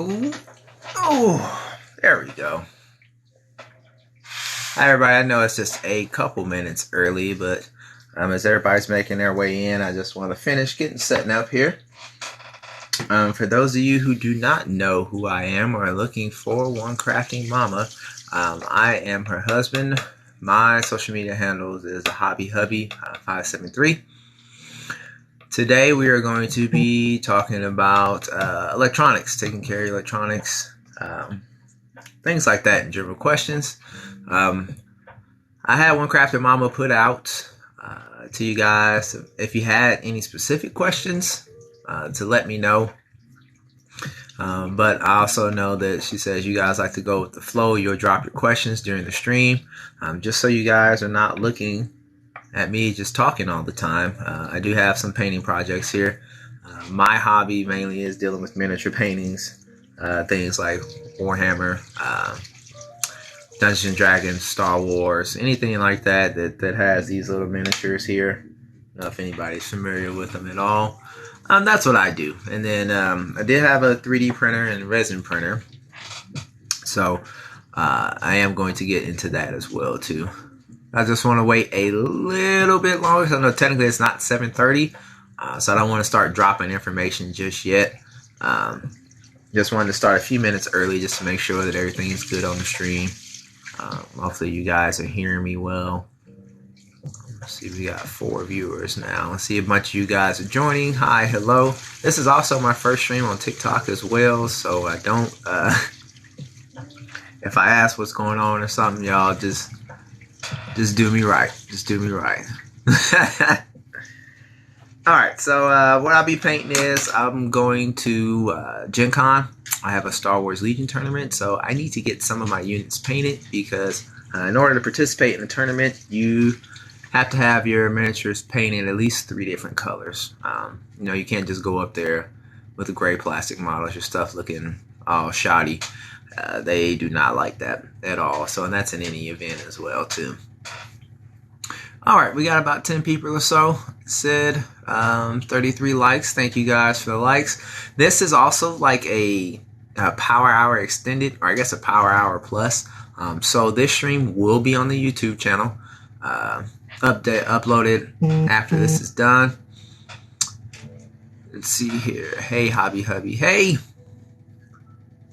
Oh, there we go. Hi, everybody. I know it's just a couple minutes early, but as everybody's making their way in, I just want to finish getting setting up here. For those of you who do not know who I am or are looking for One Crafting Mama, I am her husband. My social media handles is a Hobby Hubby 573. Today we are going to be talking about electronics, taking care of electronics, things like that, and general questions. I had One Crafting Mama put out to you guys if you had any specific questions to let me know. But I also know that she says you guys like to go with the flow. You'll drop your questions during the stream, just so you guys are not looking at me just talking all the time. I do have some painting projects here. My hobby mainly is dealing with miniature paintings, things like Warhammer, Dungeons and Dragons, Star Wars, anything like that has these little miniatures here. I don't know if anybody's familiar with them at all. That's what I do. And then I did have a 3D printer and resin printer. So I am going to get into that as well too. I just want to wait a little bit longer. I know technically it's not 7:30, so I don't want to start dropping information just yet. Just wanted to start a few minutes early just to make sure that everything is good on the stream. Hopefully you guys are hearing me well. Let's see, we got 4 viewers now. Let's see a bunch of you guys are joining. Hi, hello. This is also my first stream on TikTok as well, so I don't, if I ask what's going on or something, y'all just do me right. Just do me right. Alright, so what I'll be painting is I'm going to Gen Con. I have a Star Wars Legion tournament, so I need to get some of my units painted because in order to participate in the tournament, you have to have your miniatures painted at least 3 different colors. You can't just go up there with the gray plastic models, your stuff looking all shoddy. They do not like that at all. So, and that's in any event as well too. All right, we got about 10 people or so. Said 33 likes. Thank you guys for the likes. This is also like a Power Hour extended, or I guess a Power Hour plus. So this stream will be on the YouTube channel. Uploaded after this is done. Let's see here. Hey, Hobby Hubby. Hey,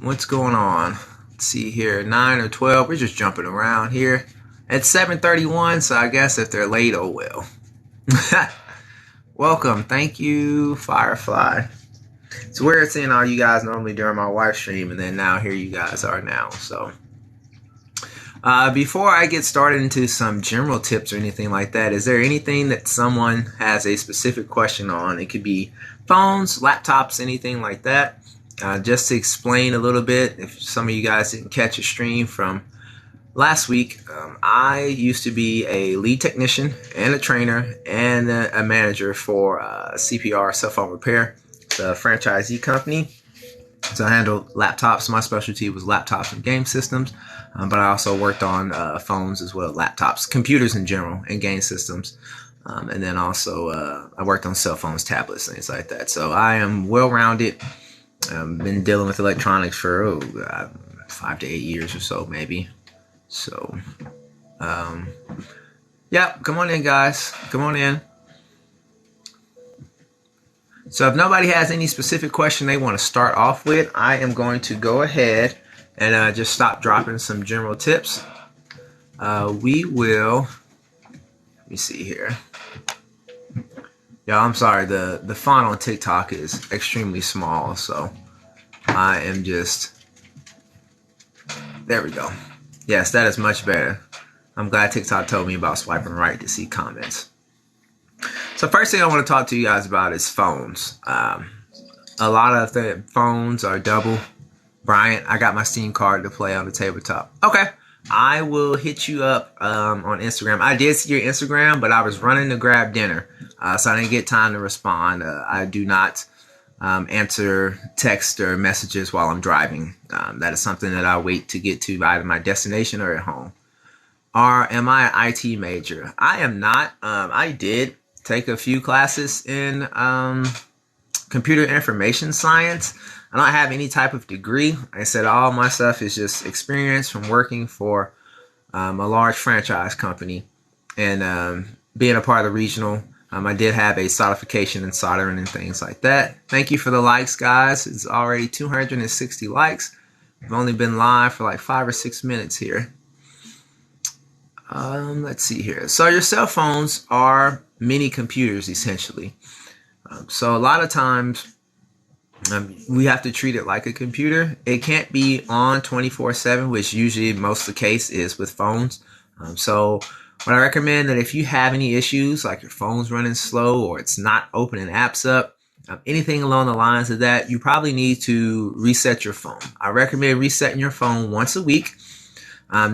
what's going on? Let's see here. 9 or 12. We're just jumping around here. It's 7:31, so I guess if they're late, oh well. Welcome. Thank you, Firefly. So we're seeing all you guys normally during my wife's stream, and then now here you guys are now. So before I get started into some general tips or anything like that, is there anything that someone has a specific question on? It could be phones, laptops, anything like that. Just to explain a little bit, if some of you guys didn't catch a stream from last week, I used to be a lead technician and a trainer and a manager for CPR Cell Phone Repair, the franchisee company. So I handled laptops. My specialty was laptops and game systems, but I also worked on phones as well, laptops, computers in general, and game systems. And then also I worked on cell phones, tablets, things like that. So I am well-rounded. Been dealing with electronics for 5 to 8 years or so, maybe. So, yeah, come on in, guys. Come on in. So if nobody has any specific question they want to start off with, I am going to go ahead and just stop dropping some general tips. We will, let me see here. Yeah, I'm sorry. The font on TikTok is extremely small, so I am just, there we go. Yes, that is much better. I'm glad TikTok told me about swiping right to see comments. So first thing I want to talk to you guys about is phones. A lot of the phones are double. Bryant, I got my Steam card to play on the tabletop. Okay, I will hit you up on Instagram. I did see your Instagram, but I was running to grab dinner, so I didn't get time to respond. I do not answer text or messages while I'm driving. That is something that I wait to get to either my destination or at home. Or am I an IT major? I am not. I did take a few classes in computer information science. I don't have any type of degree. Like I said, all my stuff is just experience from working for a large franchise company and being a part of the regional. I did have a solidification in soldering and things like that. Thank you for the likes, guys. It's already 260 likes. I've only been live for like 5 or 6 minutes here. Let's see here. So your cell phones are mini computers, essentially. So a lot of times we have to treat it like a computer. It can't be on 24/7, which usually most of the case is with phones. So what I recommend that if you have any issues, like your phone's running slow or it's not opening apps up, anything along the lines of that, you probably need to reset your phone. I recommend resetting your phone once a week.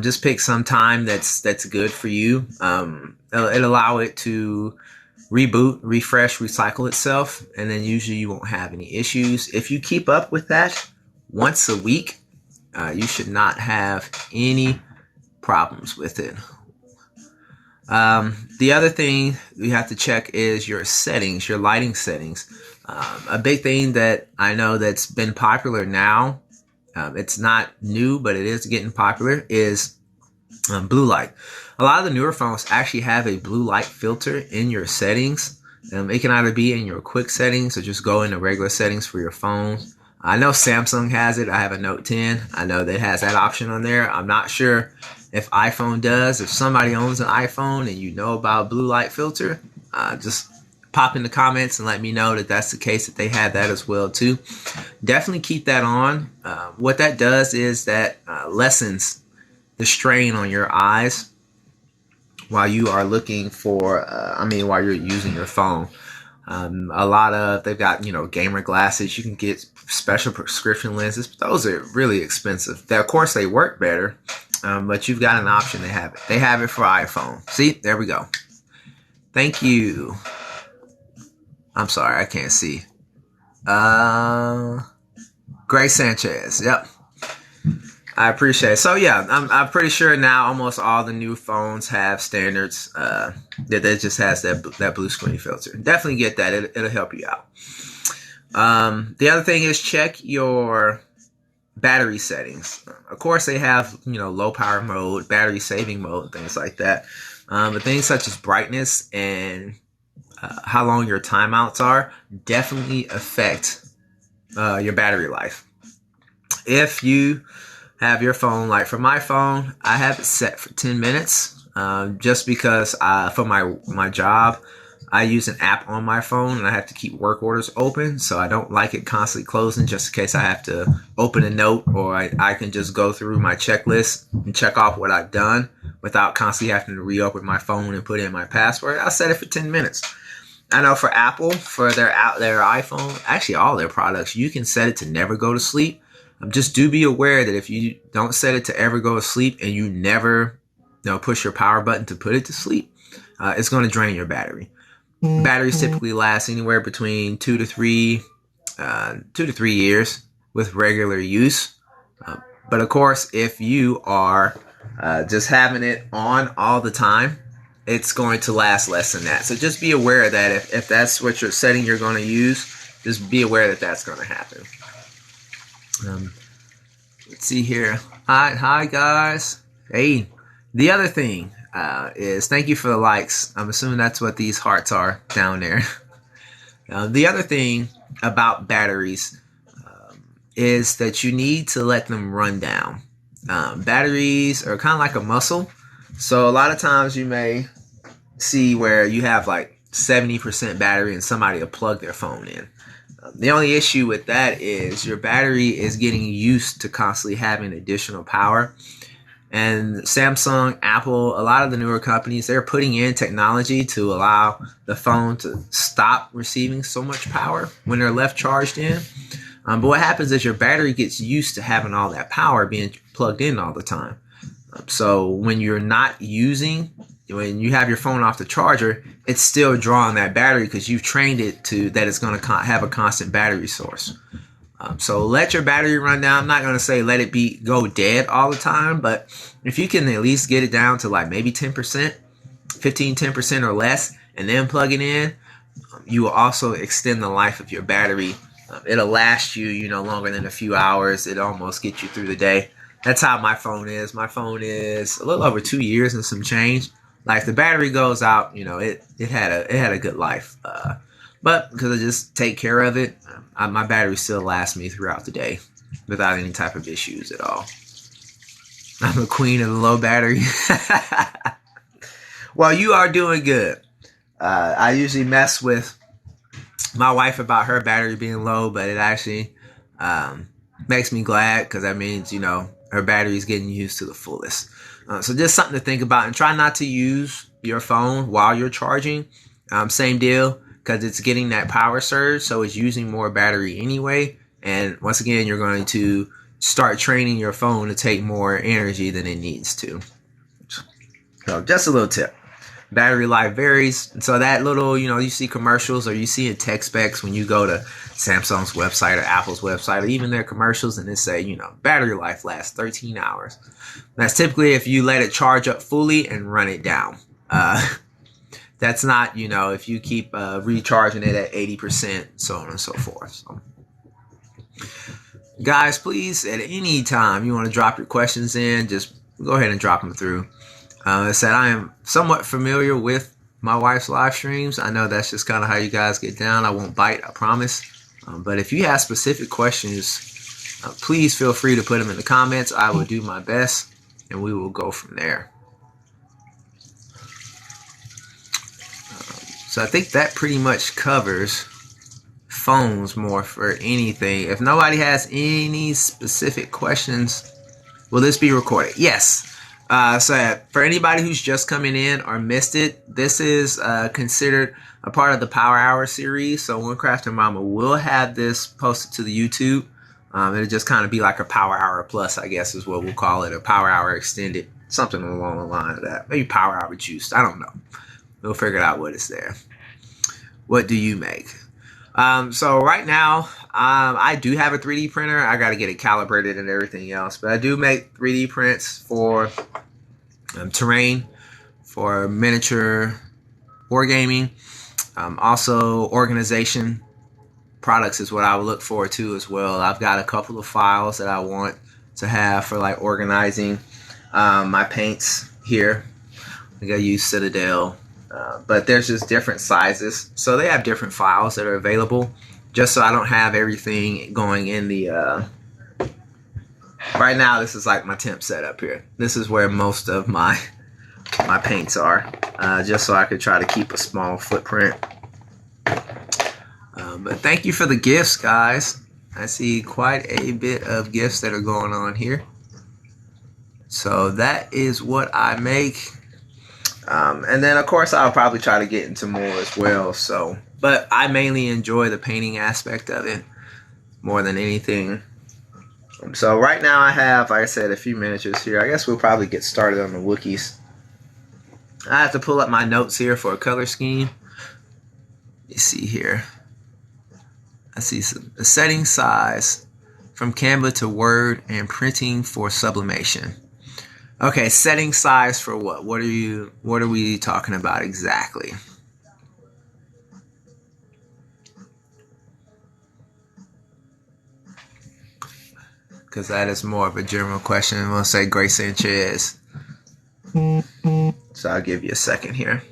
Just pick some time that's good for you. It'll allow it to reboot, refresh, recycle itself, and then usually you won't have any issues. If you keep up with that once a week, you should not have any problems with it. The other thing you have to check is your settings, your lighting settings. A big thing that I know that's been popular now, it's not new, but it is getting popular, is blue light. A lot of the newer phones actually have a blue light filter in your settings. It can either be in your quick settings or just go into regular settings for your phone. I know Samsung has it. I have a Note 10. I know that it has that option on there. I'm not sure if iPhone does. If somebody owns an iPhone and you know about blue light filter, just pop in the comments and let me know that that's the case, that they have that as well too. Definitely keep that on. What that does is that lessens the strain on your eyes while you are looking for, while you're using your phone. They've got, gamer glasses. You can get special prescription lenses, but those are really expensive. Of course, they work better, but you've got an option to have it. They have it for iPhone. See, there we go. Thank you. I'm sorry, I can't see. Grace Sanchez. Yep. I appreciate it. So yeah, I'm pretty sure now almost all the new phones have standards that just has that blue screen filter. Definitely get that. It'll help you out. The other thing is check your battery settings. Of course, they have low power mode, battery saving mode, things like that. But things such as brightness and how long your timeouts are definitely affect your battery life. If you have your phone, like for my phone, I have it set for 10 minutes just because for my job, I use an app on my phone and I have to keep work orders open. So I don't like it constantly closing just in case I have to open a note, or I can just go through my checklist and check off what I've done without constantly having to reopen my phone and put in my password. I'll set it for 10 minutes. I know for Apple, for their iPhone, actually all their products, you can set it to never go to sleep. Just do be aware that if you don't set it to ever go to sleep and you never push your power button to put it to sleep, it's going to drain your battery. Batteries typically last anywhere between 2 to 3 years with regular use. But of course, if you are just having it on all the time, it's going to last less than that. So just be aware that if that's what you're setting you're going to use, just be aware that that's going to happen. Let's see here. Hi guys. Hey, the other thing is thank you for the likes. I'm assuming that's what these hearts are down there. The other thing about batteries is that you need to let them run down. Batteries are kind of like a muscle. So a lot of times you may see where you have like 70% battery and somebody will plug their phone in. The only issue with that is your battery is getting used to constantly having additional power. And Samsung, Apple, a lot of the newer companies, they're putting in technology to allow the phone to stop receiving so much power when they're left charged in. But what happens is your battery gets used to having all that power being plugged in all the time. So when you're not using, when you have your phone off the charger, it's still drawing that battery because you've trained it to that it's going to have a constant battery source. So let your battery run down. I'm not going to say let it go dead all the time, but if you can at least get it down to like maybe 10%, 10% or less, and then plug it in, you will also extend the life of your battery It'll last you, longer than a few hours. It'll almost get you through the day. That's how my phone is. My phone is a little over 2 years and some change. Like the battery goes out, it had a good life. But because I just take care of it, my battery still lasts me throughout the day without any type of issues at all. I'm the queen of the low battery. Well, you are doing good. I usually mess with my wife about her battery being low, but it actually makes me glad because that means, her battery is getting used to the fullest. So just something to think about, and try not to use your phone while you're charging. Same deal, because it's getting that power surge, so it's using more battery anyway. And once again, you're going to start training your phone to take more energy than it needs to. So just a little tip. Battery life varies. So that little, you see commercials or you see in tech specs when you go to Samsung's website or Apple's website or even their commercials, and they say, battery life lasts 13 hours. That's typically if you let it charge up fully and run it down. That's not, if you keep recharging it at 80%, so on and so forth. So, guys, please, at any time you want to drop your questions in, just go ahead and drop them through. I said I am somewhat familiar with my wife's live streams. I know that's just kind of how you guys get down. I won't bite, I promise. But if you have specific questions, please feel free to put them in the comments. I will do my best, and we will go from there. So I think that pretty much covers phones more for anything. If nobody has any specific questions, will this be recorded? Yes. So for anybody who's just coming in or missed it, this is considered a part of the Power Hour series. So One Crafting Mama will have this posted to the YouTube. It'll just kind of be like a Power Hour Plus, I guess is what we'll call it, a Power Hour Extended, something along the line of that. Maybe Power Hour Juiced. I don't know. We'll figure out what is there. What do you make? So right now, I do have a 3D printer. I got to get it calibrated and everything else. But I do make 3D prints for terrain, for miniature wargaming. Also, organization products is what I would look forward to as well. I've got a couple of files that I want to have for like organizing my paints here. I got to use Citadel. But there's just different sizes. So they have different files that are available just so I don't have everything going in the... Right now, this is like my temp setup here. This is where most of my paints are, just so I could try to keep a small footprint. But thank you for the gifts, guys. I see quite a bit of gifts that are going on here. So that is what I make. And then, of course, I'll probably try to get into more as well. So, but I mainly enjoy the painting aspect of it more than anything. So right now I have, like I said, a few miniatures here. I guess we'll probably get started on the Wookiees. I have to pull up my notes here for a color scheme. You see here. I see the setting size from Canva to Word and printing for sublimation. Okay, setting size for what? What are we talking about exactly? Because that is more of a general question. I'm going to say Grace Sanchez. So I'll give you a second here.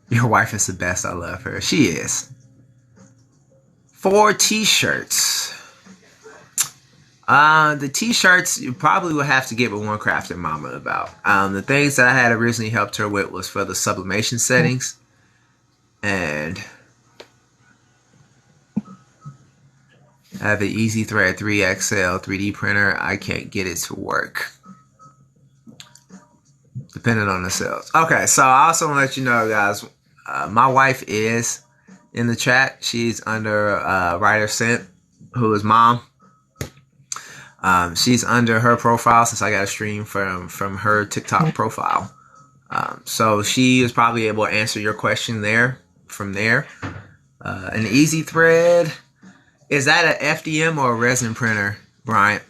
Your wife is the best. I love her. She is. 4 t-shirts. The t-shirts you probably will have to get with One Crafting Mama about. The things that I had originally helped her with was for the sublimation settings. And I have an EasyThread 3XL 3D printer. I can't get it to work. Depending on the cells. Okay, so I also want to let you know, guys, my wife is in the chat. She's under Writer Sent, who is mom. She's under her profile since I got a stream from her TikTok profile. So she is probably able to answer your question from there. An EasyThread, is that an FDM or a resin printer, Bryant?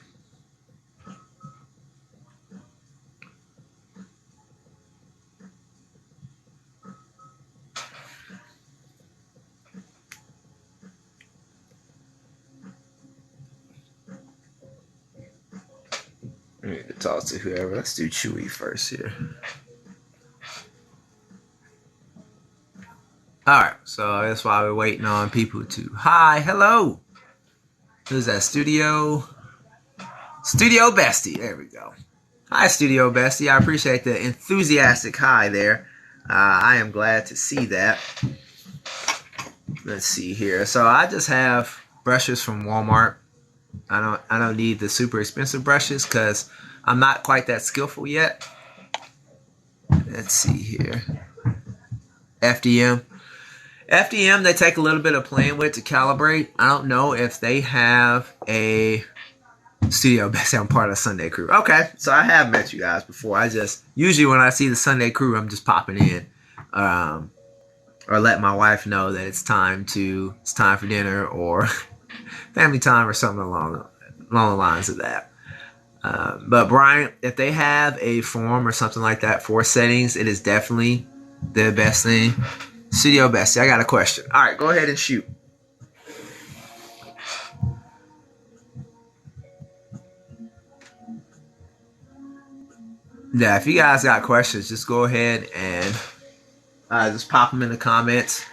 I need to talk to whoever. Let's do Chewy first here. Alright, so that's why we're waiting on people to... Hi, hello! Who's that? Studio Bestie. There we go. Hi, Studio Bestie. I appreciate the enthusiastic hi there. I am glad to see that. Let's see here. So I just have brushes from Walmart. I don't need the super expensive brushes because I'm not quite that skillful yet. Let's see here. FDM. FDM, they take a little bit of playing with to calibrate. I don't know if they have a Studio Bestie. I'm part of the Sunday crew. Okay, so I have met you guys before. I just, usually when I see the Sunday crew, I'm just popping in. Or let my wife know that it's time for dinner or family time or something along the lines of that. But Brian, if they have a form or something like that for settings, it is definitely the best thing. Studio Bestie, I got a question. All right, go ahead and shoot. Yeah, if you guys got questions, just go ahead and just pop them in the comments.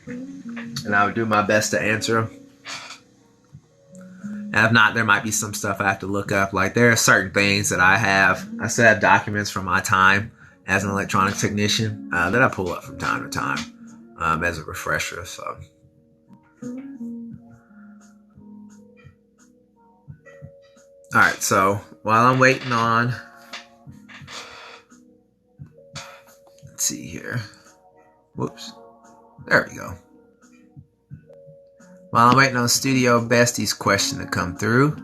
And I would do my best to answer them. And if not, there might be some stuff I have to look up. Like there are certain things that I still have documents from my time as an electronic technician that I pull up from time to time as a refresher. So. All right, so while I'm waiting on, let's see here. Whoops. There we go. While I'm waiting on Studio Bestie's question to come through.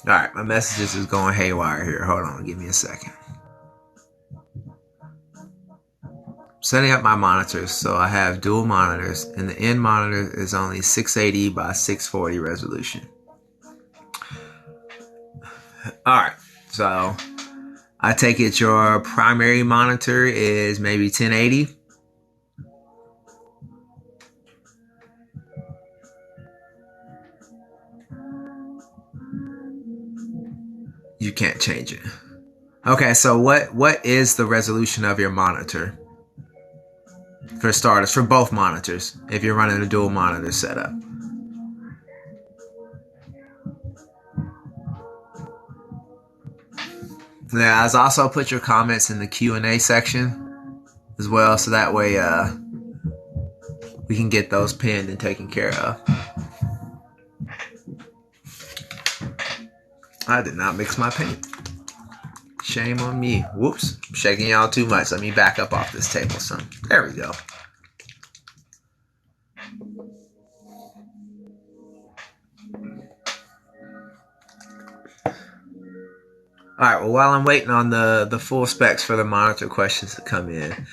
All right, my messages is going haywire here. Hold on, give me a second. Setting up my monitors, so I have dual monitors, and the end monitor is only 680 by 640 resolution. All right, so I take it your primary monitor is maybe 1080. You can't change it. Okay, so what is the resolution of your monitor? For starters, for both monitors, if you're running a dual monitor setup. Yeah, I've also put your comments in the Q&A section as well, so that way we can get those pinned and taken care of. I did not mix my paint. Shame on me. Whoops. I'm shaking y'all too much. Let me back up off this table some. There we go. Alright, well, while I'm waiting on the full specs for the monitor questions to come in.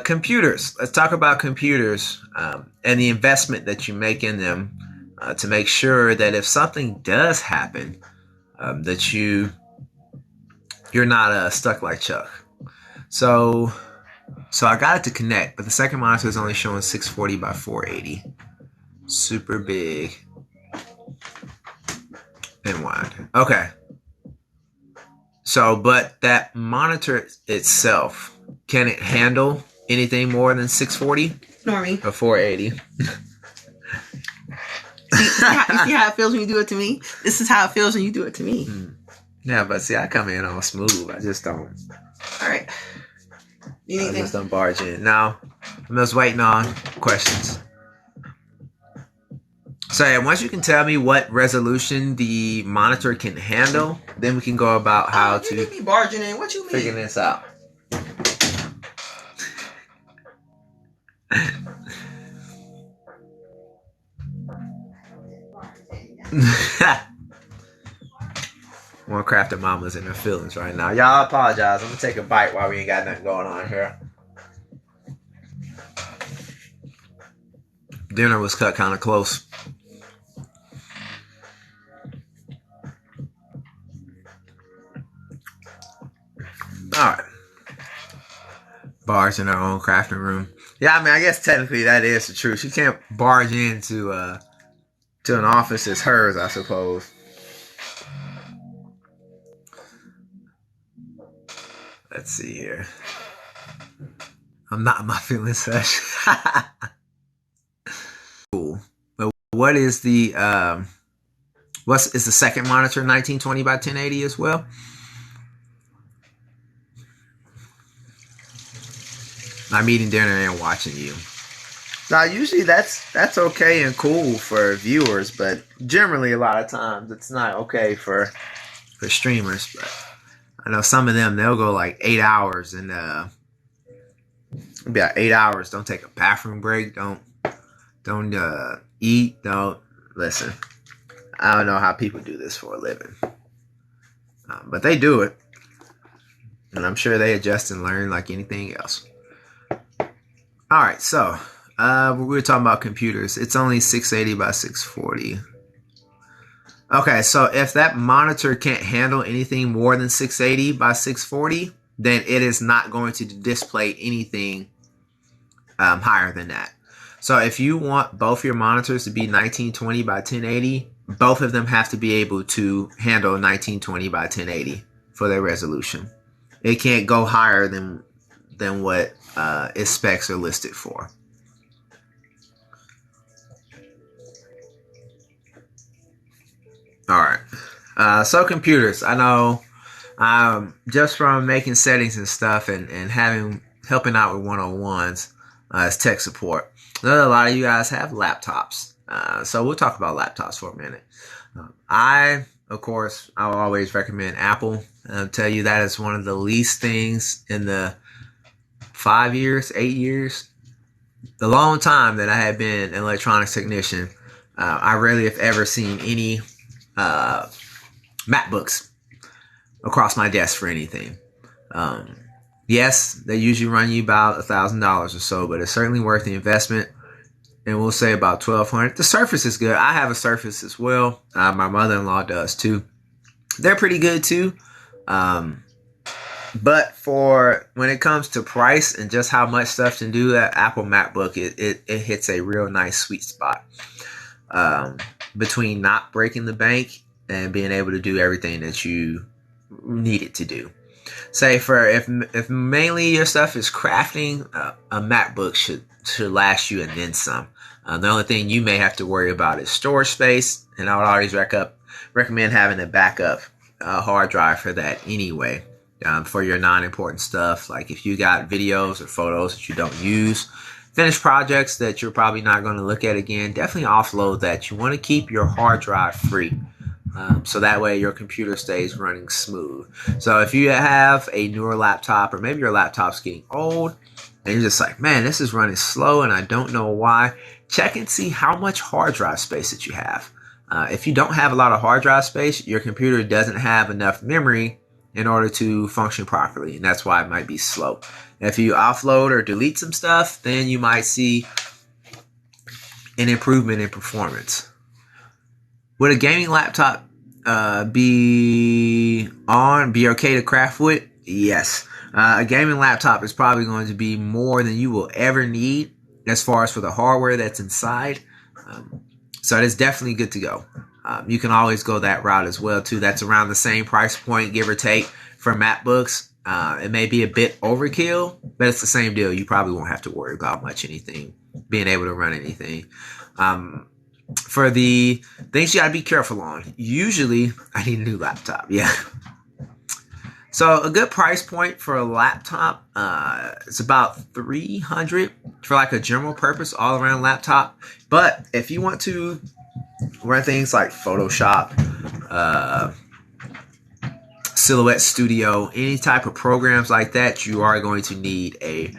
Computers. Let's talk about computers and the investment that you make in them to make sure that if something does happen, that you're not stuck like Chuck. So I got it to connect, but the second monitor is only showing 640 by 480. Super big and wide. Okay. So, but that monitor itself, can it handle anything more than 640? Normie. Or 480? See how it feels when you do it to me? This is how it feels when you do it to me. Yeah, but see, I come in all smooth. I just don't. All right. I just don't barge in. Now, I'm just waiting on questions. So yeah, once you can tell me what resolution the monitor can handle, then we can go about how to be barging in. What you mean? Figure this out. One crafted mama's in her feelings right now. Y'all apologize. I'm gonna take a bite while we ain't got nothing going on here. Dinner was cut kind of close. Alright. Bars in our own crafting room. Yeah, I mean, I guess technically that is the truth. She can't barge into to an office that's hers, I suppose. Let's see here. I'm not in my feelings session. Cool. But what is the is the second monitor 1920 by 1080 as well? I'm eating dinner and watching you. Now, usually that's okay and cool for viewers, but generally a lot of times it's not okay for streamers. But I know some of them, they'll go like 8 hours and about 8 hours. Don't take a bathroom break. Don't eat. Don't listen. I don't know how people do this for a living, but they do it, and I'm sure they adjust and learn like anything else. All right, so we were talking about computers. It's only 680 by 640. Okay, so if that monitor can't handle anything more than 680 by 640, then it is not going to display anything higher than that. So if you want both your monitors to be 1920 by 1080, both of them have to be able to handle 1920 by 1080 for their resolution. It can't go higher than what its specs are listed for. All right. So computers, I know just from making settings and stuff and helping out with 101s as tech support, I know a lot of you guys have laptops. So we'll talk about laptops for a minute. Of course, I'll always recommend Apple. I'll tell you that is one of the least things in the 5 years, 8 years, the long time that I have been an electronics technician. I rarely have ever seen any MacBooks across my desk for anything. Yes, they usually run you about $1,000 or so, but it's certainly worth the investment. And we'll say about $1,200. The Surface is good. I have a Surface as well. My mother-in-law does too. They're pretty good too. But for when it comes to price and just how much stuff to do, that Apple MacBook, it hits a real nice sweet spot between not breaking the bank and being able to do everything that you need it to do. Say if mainly your stuff is crafting, a MacBook should last you and then some. The only thing you may have to worry about is storage space, and I would always recommend having a backup hard drive for that anyway. For your non-important stuff, like if you got videos or photos that you don't use, finished projects that you're probably not going to look at again, definitely offload that. You want to keep your hard drive free, so that way your computer stays running smooth. So if you have a newer laptop, or maybe your laptop's getting old, and you're just like, man, this is running slow and I don't know why, check and see how much hard drive space that you have. If you don't have a lot of hard drive space, your computer doesn't have enough memory in order to function properly, and that's why it might be slow. If you offload or delete some stuff, then you might see an improvement in performance. Would a gaming laptop be okay to craft with? Yes. A gaming laptop is probably going to be more than you will ever need as far as for the hardware that's inside. So it is definitely good to go. You can always go that route as well too. That's around the same price point, give or take, for MacBooks. It may be a bit overkill, but it's the same deal. You probably won't have to worry about being able to run anything. For the things you gotta be careful on, usually I need a new laptop. Yeah. So a good price point for a laptop, it's about $300 for like a general purpose all around laptop. But if you want to run things like Photoshop, Silhouette Studio, any type of programs like that, you are going to need a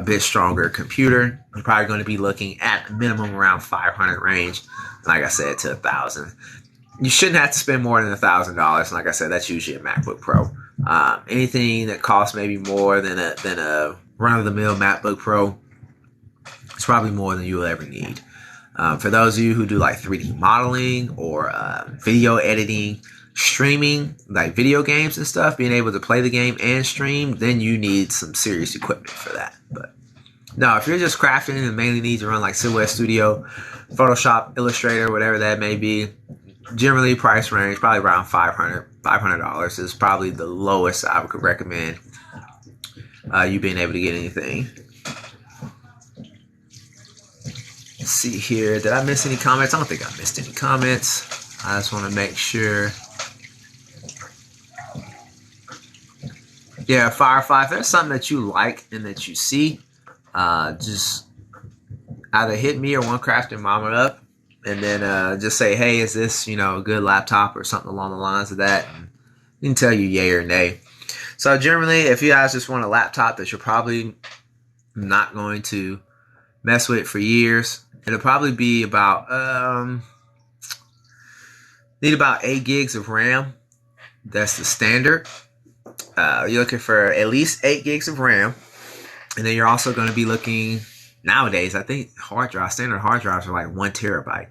bit stronger computer. You're probably going to be looking at a minimum around 500 range. Like I said, to 1,000. You shouldn't have to spend more than $1,000. Like I said, that's usually a MacBook Pro. Anything that costs maybe more than a run-of-the-mill MacBook Pro, it's probably more than you will ever need. For those of you who do like 3D modeling or video editing, streaming, like video games and stuff, being able to play the game and stream, then you need some serious equipment for that. But No, if you're just crafting and mainly need to run like Silhouette Studio, Photoshop, Illustrator, whatever that may be, generally price range probably around $500 is probably the lowest I would recommend you being able to get anything. Let's see here. Did I miss any comments? I don't think I missed any comments. I just want to make sure. Yeah, Firefly, if there's something that you like and that you see, just either hit me or One Crafting Mama up, and then just say, hey, is this, a good laptop or something along the lines of that? And we can tell you yay or nay. So generally, if you guys just want a laptop that you're probably not going to mess with for years, it'll probably be about, need about 8 gigs of RAM. That's the standard. You're looking for at least 8 gigs of RAM. And then you're also going to be looking, nowadays, I think standard hard drives are like 1 terabyte.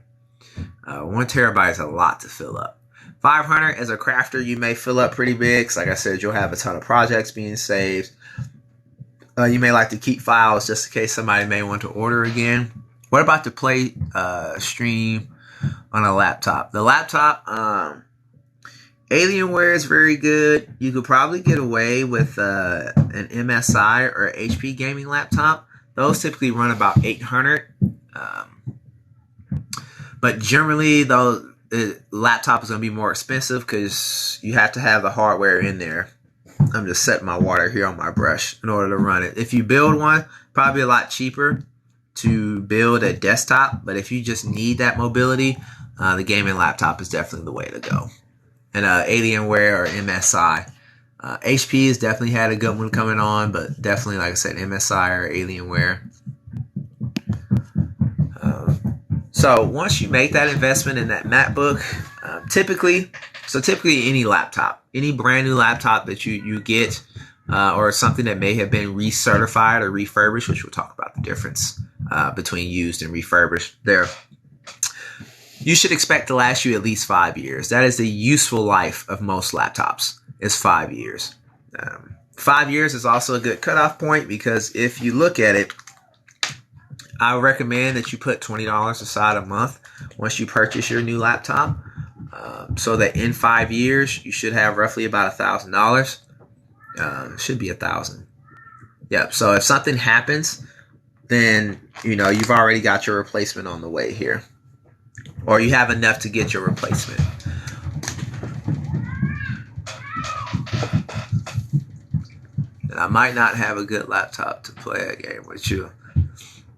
1 terabyte is a lot to fill up. 500 as a crafter, you may fill up pretty big. So like I said, you'll have a ton of projects being saved. You may like to keep files just in case somebody may want to order again. What about to play stream on a laptop? The laptop, Alienware is very good. You could probably get away with an MSI or HP gaming laptop. Those typically run about 800. But generally, though, the laptop is going to be more expensive because you have to have the hardware in there. I'm just setting my water here on my brush in order to run it. If you build one, probably a lot cheaper to build a desktop. But if you just need that mobility, the gaming laptop is definitely the way to go. And Alienware or MSI. HP has definitely had a good one coming on, but definitely, like I said, MSI or Alienware. So once you make that investment in that MacBook, typically any laptop, any brand new laptop that you get, or something that may have been recertified or refurbished, which we'll talk about the difference between used and refurbished there. You should expect to last you at least 5 years. That is the useful life of most laptops, is 5 years. 5 years is also a good cutoff point because if you look at it, I recommend that you put $20 aside a month once you purchase your new laptop, so that in 5 years you should have roughly about $1,000. Should be $1,000. Yep. So if something happens, then you've already got your replacement on the way here, or you have enough to get your replacement. And I might not have a good laptop to play a game with you.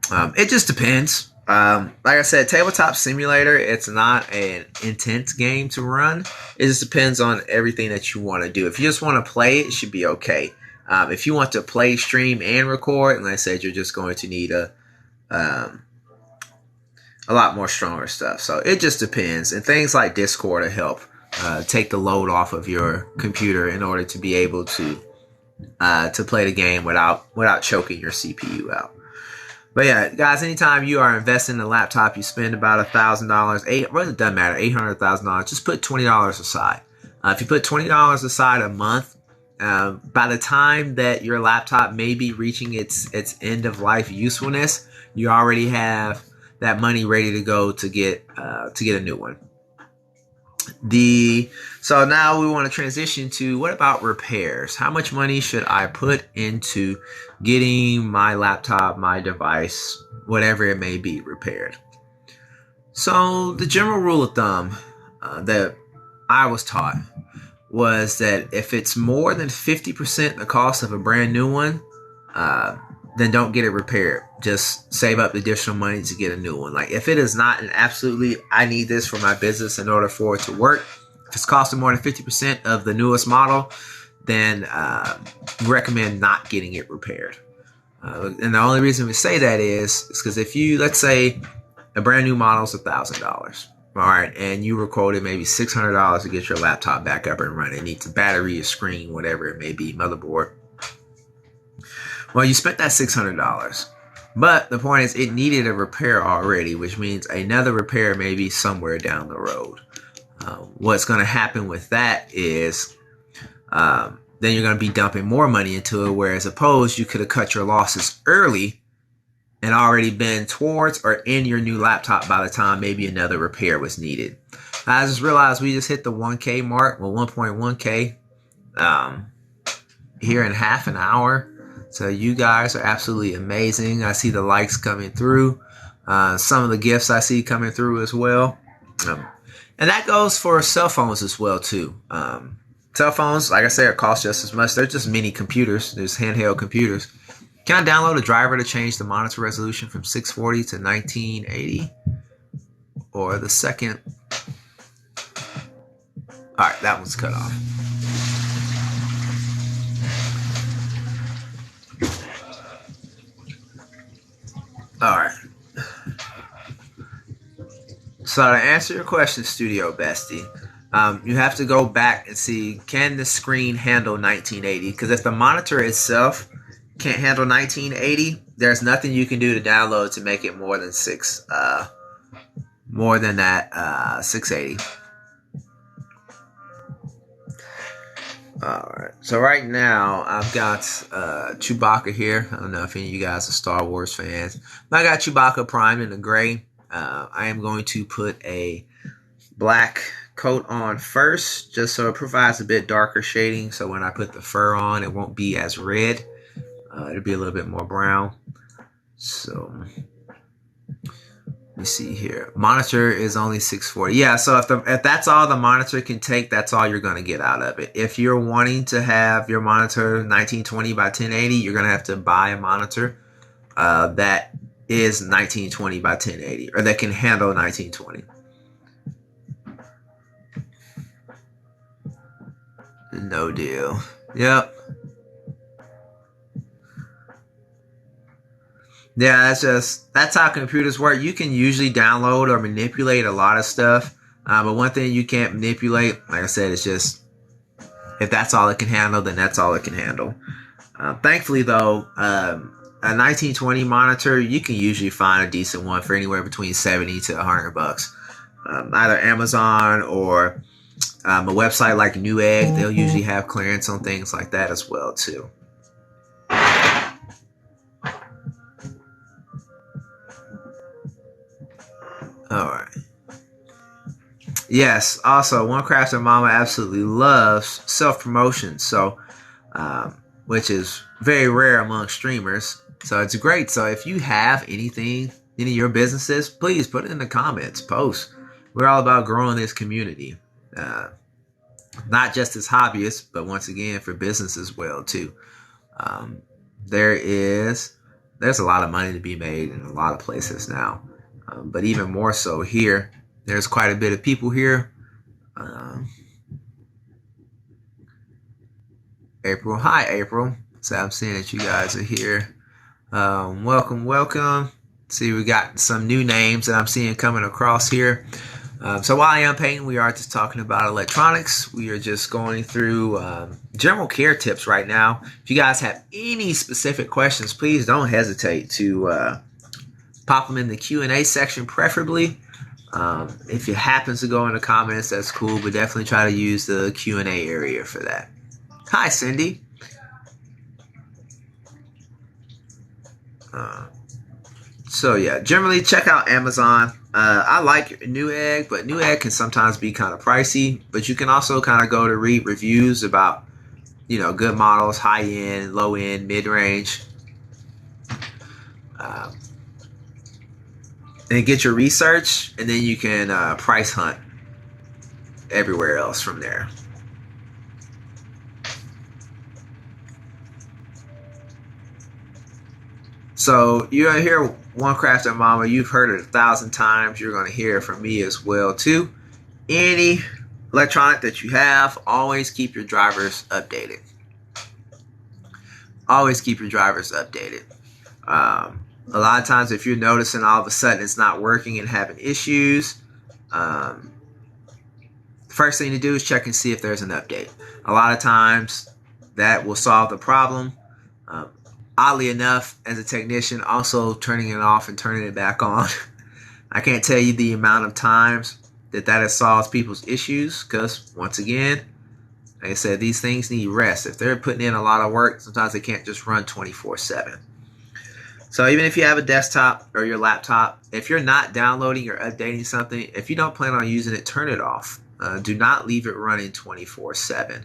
It just depends. Like I said, Tabletop Simulator, it's not an intense game to run. It just depends on everything that you want to do. If you just want to play, it should be okay. If you want to play, stream, and record, and like I said, you're just going to need a lot more stronger stuff. So it just depends. And things like Discord will help take the load off of your computer in order to be able to play the game without choking your CPU out. But yeah, guys, anytime you are investing in a laptop, you spend about $1,000. Well, it doesn't matter, $800, $1,000. Just put $20 aside. If you put $20 aside a month, by the time that your laptop may be reaching its end of life usefulness, you already have that money ready to go to get a new one. So now we want to transition to, what about repairs? How much money should I put into getting my laptop, my device, whatever it may be, repaired? So the general rule of thumb that I was taught was that if it's more than 50% the cost of a brand new one, then don't get it repaired. Just save up the additional money to get a new one. Like, if it is not an absolutely, I need this for my business in order for it to work, if it's costing more than 50% of the newest model, then recommend not getting it repaired. And the only reason we say that is because if you, let's say a brand new model is $1,000, all right, and you were quoted maybe $600 to get your laptop back up and running. It needs a battery, a screen, whatever it may be, motherboard. Well, you spent that $600, but the point is it needed a repair already, which means another repair may be somewhere down the road. What's going to happen with that is then you're going to be dumping more money into it, whereas opposed, you could have cut your losses early and already been towards or in your new laptop by the time maybe another repair was needed. I just realized we just hit the 1K mark, well 1.1K here in half an hour. So you guys are absolutely amazing. I see the likes coming through. Some of the gifts I see coming through as well. And that goes for cell phones as well too. Cell phones, like I said, cost just as much. They're just mini computers. There's handheld computers. Can I download a driver to change the monitor resolution from 640 to 1980? Or the second... Alright, that one's cut off. Alright. So to answer your question, Studio Bestie, you have to go back and see, can the screen handle 1980? Because if the monitor itself can't handle 1980, there's nothing you can do to download to make it more than 680. Alright, so right now I've got Chewbacca here. I don't know if any of you guys are Star Wars fans, but I got Chewbacca primed in the gray. I am going to put a black coat on first, just so it provides a bit darker shading, so when I put the fur on, it won't be as red. It'll be a little bit more brown. So let me see here. Monitor is only 640. Yeah, so if that's all the monitor can take, that's all you're going to get out of it. If you're wanting to have your monitor 1920 by 1080, you're going to have to buy a monitor that is 1920 by 1080, or that can handle 1920. No deal. Yep. Yeah, that's how computers work. You can usually download or manipulate a lot of stuff, but one thing you can't manipulate, like I said, it's just if that's all it can handle, then that's all it can handle. Thankfully, though, a 1920 monitor, you can usually find a decent one for anywhere between $70 to $100. Either Amazon or a website like Newegg, they'll usually have clearance on things like that as well too. All right. Yes. Also, One Crafter Mama absolutely loves self-promotion, so which is very rare among streamers. So it's great. So if you have anything, any of your businesses, please put it in the comments, post. We're all about growing this community, not just as hobbyists, but once again for business as well too. There's a lot of money to be made in a lot of places now. But even more so here, there's quite a bit of people here. April, hi April. So I'm seeing that you guys are here. Welcome. See, we got some new names that I'm seeing coming across here. So while I am painting, we are just talking about electronics. We are just going through general care tips right now. If you guys have any specific questions, please don't hesitate to pop them in the Q&A section, preferably. If it happens to go in the comments, that's cool, but definitely try to use the Q&A area for that. Hi, Cindy. So yeah, generally check out Amazon. I like Newegg, but Newegg can sometimes be kind of pricey, but you can also kind of go to read reviews about, good models, high end, low end, mid range. And get your research, and then you can price hunt everywhere else from there. So you're going to hear One Crafter Mama. You've heard it 1,000 times. You're going to hear it from me as well too. Any electronic that you have, always keep your drivers updated. Always keep your drivers updated. A lot of times if you're noticing all of a sudden it's not working and having issues, the first thing to do is check and see if there's an update. A lot of times that will solve the problem. Oddly enough, as a technician, also turning it off and turning it back on, I can't tell you the amount of times that has solved people's issues, because once again, like I said, these things need rest. If they're putting in a lot of work, sometimes they can't just run 24/7. So even if you have a desktop or your laptop, if you're not downloading or updating something, if you don't plan on using it, turn it off. Do not leave it running 24/7.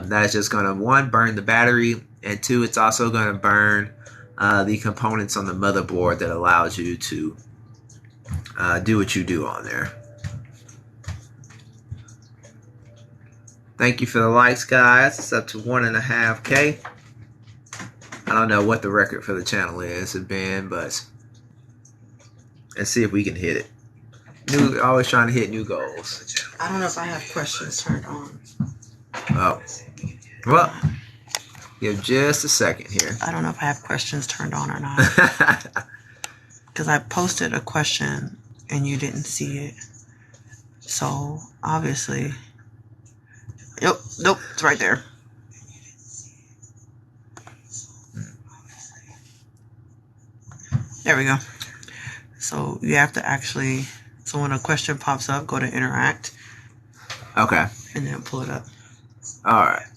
That is just going to, one, burn the battery, and two, it's also going to burn the components on the motherboard that allows you to do what you do on there. Thank you for the likes, guys. It's up to 1.5K. I don't know what the record for the channel is, Ben, but let's see if we can hit it. Always trying to hit new goals. I don't know if I have questions turned on. Oh. Well, give just a second here. I don't know if I have questions turned on or not. Because I posted a question and you didn't see it. So, obviously... Nope, it's right there. There we go. So you have to actually, so when a question pops up, go to interact. Okay. And then pull it up. All right.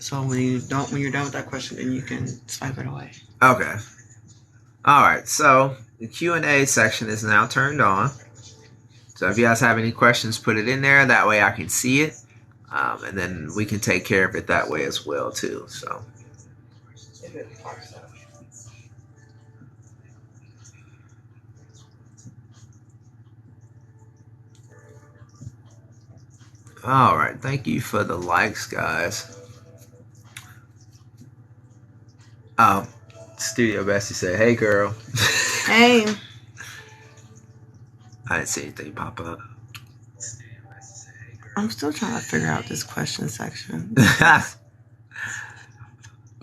So when you're done with that question, then you can swipe it away. Okay. All right. So the Q&A section is now turned on. So if you guys have any questions, put it in there. That way I can see it. And then we can take care of it that way as well, too. So. If it pops up. All right. Thank you for the likes, guys. Studio Bestie said, "Hey, girl." Hey. I didn't see anything pop up. I'm still trying to figure out this question section.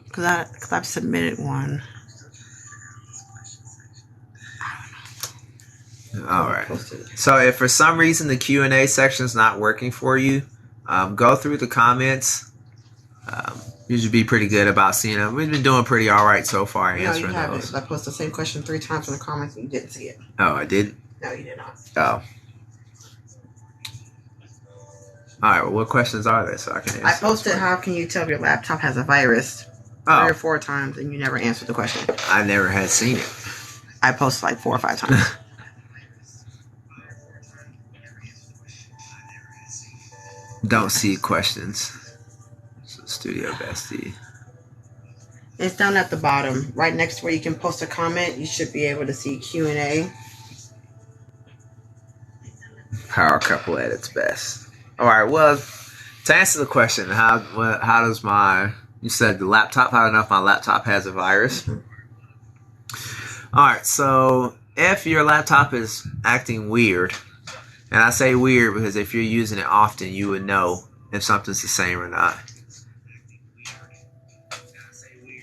Because I've submitted one. All right. So if for some reason the Q&A section is not working for you, go through the comments. Usually be pretty good about seeing them. We've been doing pretty all right so far answering those. I posted the same question 3 times in the comments and you didn't see it. Oh, I did? No, you did not. Oh. All right. Well, what questions are there so I can answer? I posted how can you tell if your laptop has a virus 3 or 4 times and you never answered the question. I never had seen it. I posted like 4 or 5 times. Don't see questions. So Studio Bestie. It's down at the bottom, right next to where you can post a comment. You should be able to see Q&A. Power couple at its best. All right. Well, to answer the question, how does you said the laptop? How do I know if my laptop has a virus? Mm-hmm. All right. So if your laptop is acting weird, and I say weird because if you're using it often, you would know if something's the same or not.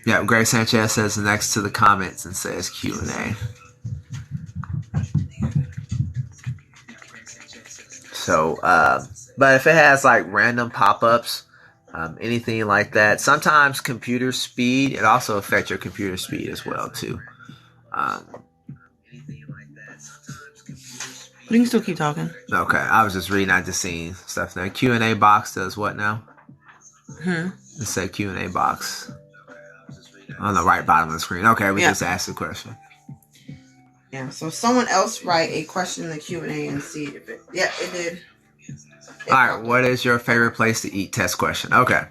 Yeah, Greg Sanchez says next to the comments and says Q&A. So, but if it has like random pop-ups, anything like that, sometimes computer speed, it also affects your computer speed as well too. You can still keep talking. Okay, I was just reading. I just seen stuff there. Q&A box does what now? It said Q&A box on the right bottom of the screen. Okay, we just asked the question. Yeah. So someone else write a question in the Q&A and see if it. Yeah, it did. All right. What is your favorite place to eat? Test question. Okay.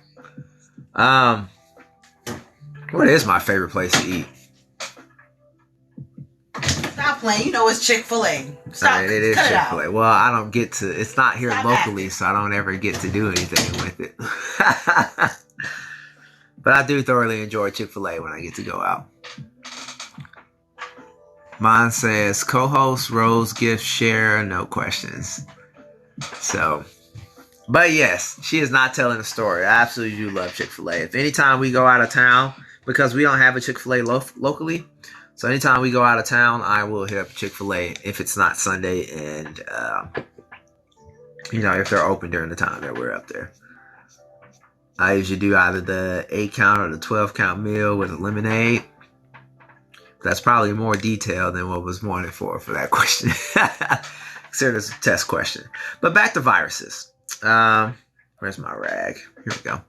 What is my favorite place to eat? Stop playing. You know it's Chick-fil-A. Stop. It is Chick-fil-A. Well, I don't get to. It's not here locally, so I don't ever get to do anything with it. But I do thoroughly enjoy Chick-fil-A when I get to go out. Mine says co-host, Rose, gift, share, no questions. So, but yes, she is not telling a story. I absolutely do love Chick-fil-A. If anytime we go out of town, because we don't have a Chick-fil-A locally, so anytime we go out of town, I will hit up Chick-fil-A if it's not Sunday and, if they're open during the time that we're up there. I usually do either the 8-count or the 12-count meal with a lemonade. That's probably more detailed than what was wanted for that question. Consider this a test question. But back to viruses. Where's my rag? Here we go.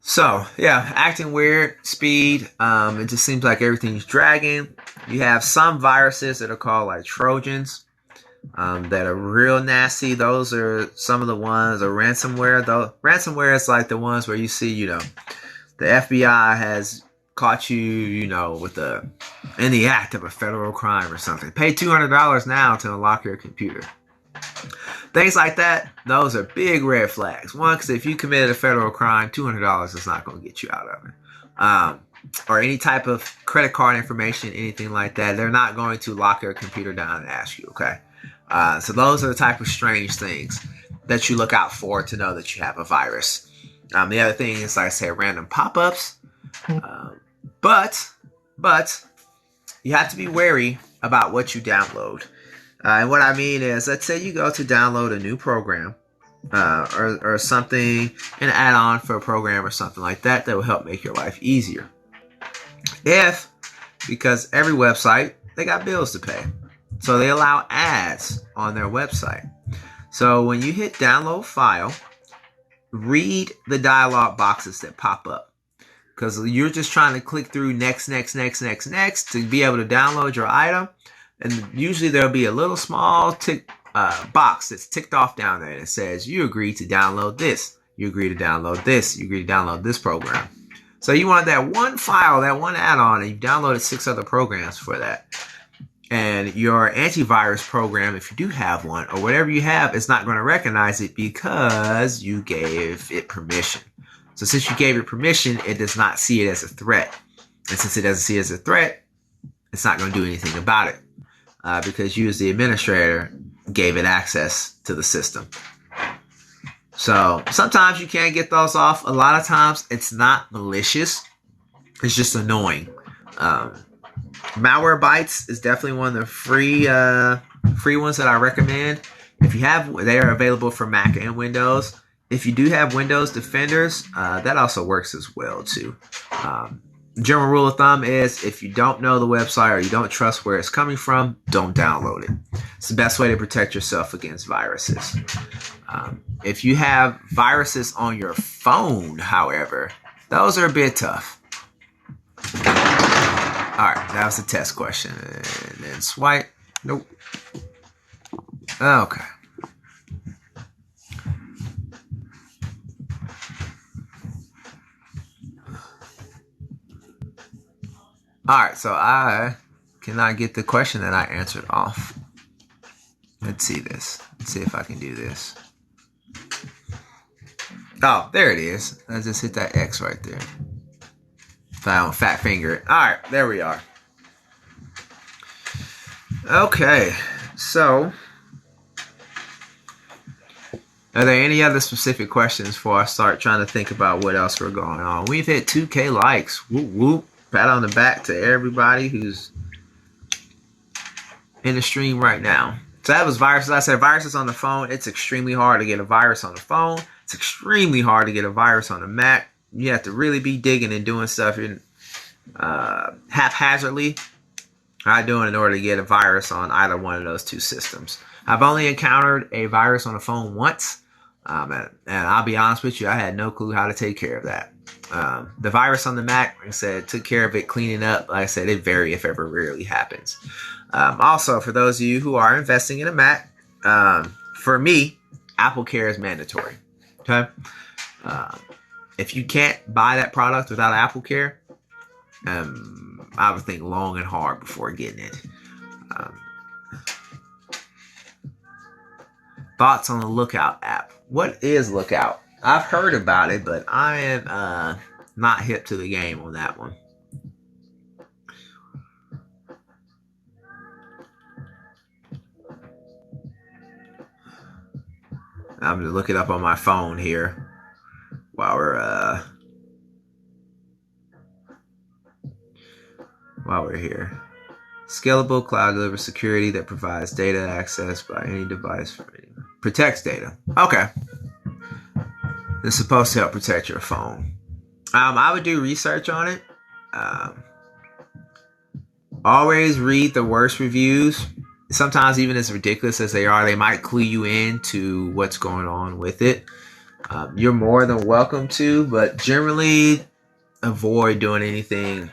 So yeah, acting weird, speed. It just seems like everything's dragging. You have some viruses that are called like Trojans, that are real nasty. Those are some of the ones. Or ransomware. Though ransomware is like the ones where you see, the FBI has caught you, with in the act of a federal crime or something. Pay $200 now to unlock your computer. Things like that, those are big red flags. One, because if you committed a federal crime, $200 is not going to get you out of it. Or any type of credit card information, anything like that, they're not going to lock your computer down and ask you, okay? So those are the type of strange things that you look out for to know that you have a virus. The other thing is, like I said, random pop-ups. But you have to be wary about what you download. And what I mean is, let's say you go to download a new program or something, an add-on for a program or something like that will help make your life easier. Because every website, they got bills to pay. So they allow ads on their website. So when you hit download file, read the dialog boxes that pop up. Because you're just trying to click through next to be able to download your item. And usually there'll be a little small tick box that's ticked off down there. And it says, you agree to download this. You agree to download this. You agree to download this program. So you want that one file, that one add-on, and you've downloaded 6 other programs for that. And your antivirus program, if you do have one, or whatever you have, is not going to recognize it because you gave it permission. So since you gave it permission, it does not see it as a threat. And since it doesn't see it as a threat, it's not going to do anything about it. Because you as the administrator gave it access to the system. So sometimes you can't get those off. A lot of times it's not malicious. It's just annoying. Malwarebytes is definitely one of the free ones that I recommend. If you have, they are available for Mac and Windows. If you do have Windows Defenders, that also works as well too. General rule of thumb is if you don't know the website or you don't trust where it's coming from, don't download it. It's the best way to protect yourself against viruses. If you have viruses on your phone, however, those are a bit tough. All right, that was a test question. And then swipe. Nope. Okay. All right, so I cannot get the question that I answered off. Let's see this. Let's see if I can do this. Oh, there it is. I just hit that X right there. If I don't fat finger it. All right, there we are. Okay, so are there any other specific questions before I start trying to think about what else we're going on? We've hit 2K likes. Whoop, whoop. Pat on the back to everybody who's in the stream right now. So that was viruses. I said viruses on the phone. It's extremely hard to get a virus on the phone. It's extremely hard to get a virus on the Mac. You have to really be digging and doing stuff in haphazardly. In order to get a virus on either one of those two systems. I've only encountered a virus on the phone once. And I'll be honest with you, I had no clue how to take care of that. The virus on the Mac, like I said, took care of it, cleaning up. Like I said, it very, if ever, rarely happens. Also, for those of you who are investing in a Mac, for me, Apple Care is mandatory. Okay, if you can't buy that product without Apple Care, I would think long and hard before getting it. Thoughts on the Lookout app? What is Lookout? I've heard about it, but I am not hip to the game on that one. I'm going to look it up on my phone here while we're here. Scalable cloud delivered security that provides data access by any device. Protects data. Okay. It's supposed to help protect your phone. I would do research on it. Always read the worst reviews. Sometimes even as ridiculous as they are, they might clue you in to what's going on with it. you're more than welcome to, but generally avoid doing anything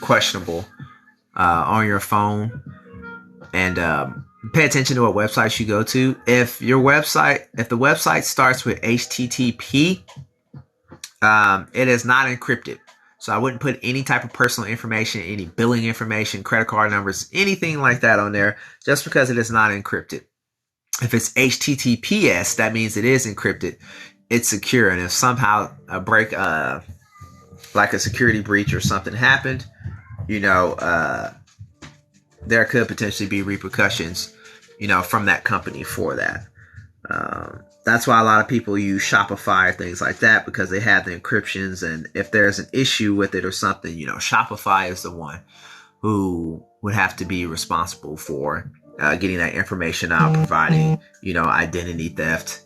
questionable on your phone, and pay attention to what websites you go to. If the website starts with HTTP, it is not encrypted. So I wouldn't put any type of personal information, any billing information, credit card numbers, anything like that on there, just because it is not encrypted. If it's HTTPS, that means it is encrypted. It's secure. And if somehow a break, like a security breach or something happened, there could potentially be repercussions, from that company for that. That's why a lot of people use Shopify or things like that, because they have the encryptions. And if there's an issue with it or something, Shopify is the one who would have to be responsible for getting that information out, providing, identity theft,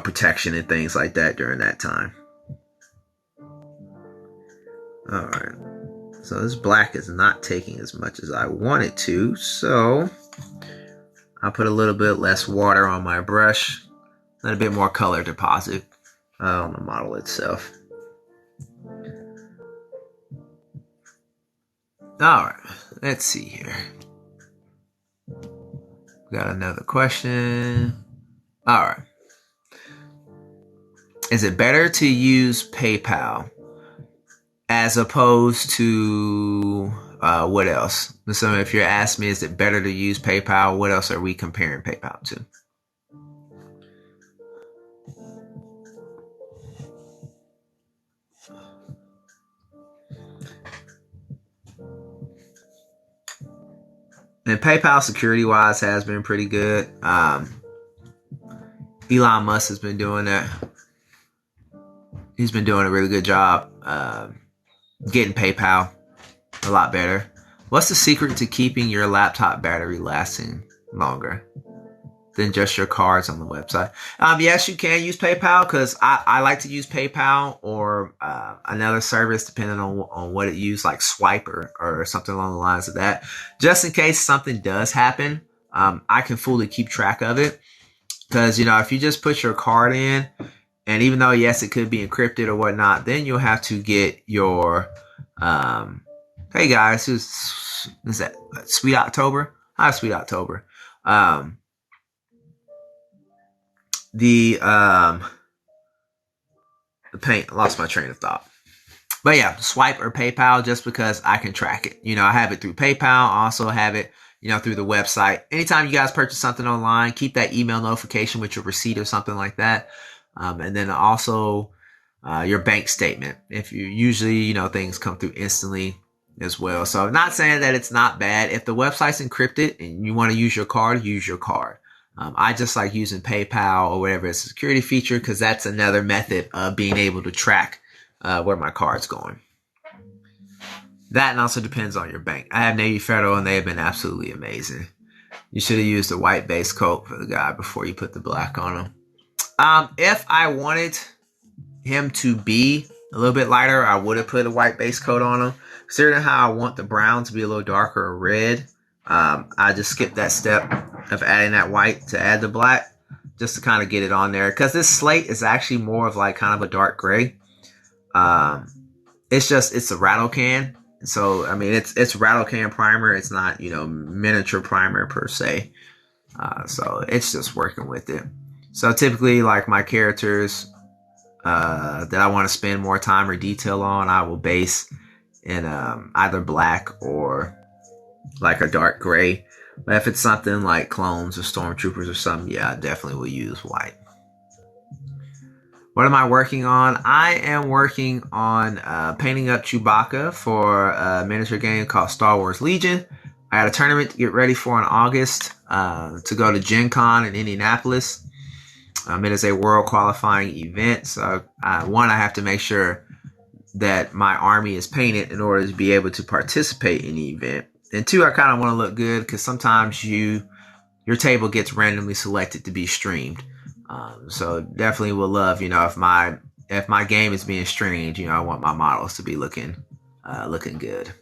protection and things like that during that time. All right. So this black is not taking as much as I want it to. So I'll put a little bit less water on my brush. Let a bit more color deposit on the model itself. All right. Let's see here. Got another question. All right. Is it better to use PayPal as opposed to what else? So if you're asking me, is it better to use PayPal? What else are we comparing PayPal to? And PayPal security-wise has been pretty good. Elon Musk has been doing that. He's been doing a really good job getting PayPal a lot better. What's the secret to keeping your laptop battery lasting longer than just your cards on the website? Yes, you can use PayPal, because I like to use PayPal or another service depending on what it uses, like Swipe or something along the lines of that. Just in case something does happen, I can fully keep track of it. Because, if you just put your card in, and even though, yes, it could be encrypted or whatnot, then you'll have to get your, hey guys, who's that? Sweet October? Hi, Sweet October. The paint, I lost my train of thought. But yeah, Swipe or PayPal, just because I can track it. I have it through PayPal. I also have it, through the website. Anytime you guys purchase something online, keep that email notification with your receipt or something like that. And then also your bank statement. If you usually, things come through instantly as well. So I'm not saying that it's not bad. If the website's encrypted and you want to use your card, use your card. I just like using PayPal or whatever as a security feature, because that's another method of being able to track where my card's going. That and also depends on your bank. I have Navy Federal, and they have been absolutely amazing. You should have used a white base coat for the guy before you put the black on him. If I wanted him to be a little bit lighter, I would have put a white base coat on him. Considering how I want the brown to be a little darker or red, I just skipped that step of adding that white to add the black, just to kind of get it on there. Because this slate is actually more of like kind of a dark gray. It's a rattle can. So, I mean, it's rattle can primer. It's not, miniature primer per se. So it's just working with it. So typically, like my characters that I want to spend more time or detail on, I will base in either black or like a dark gray. But if it's something like clones or stormtroopers or something, yeah, I definitely will use white. What am I working on? I am working on painting up Chewbacca for a miniature game called Star Wars Legion. I had a tournament to get ready for in August to go to Gen Con in Indianapolis. It is a world qualifying event. So, one, I have to make sure that my army is painted in order to be able to participate in the event. And two, I kind of want to look good, because sometimes your table gets randomly selected to be streamed. So definitely would love, if my game is being streamed, I want my models to be looking good.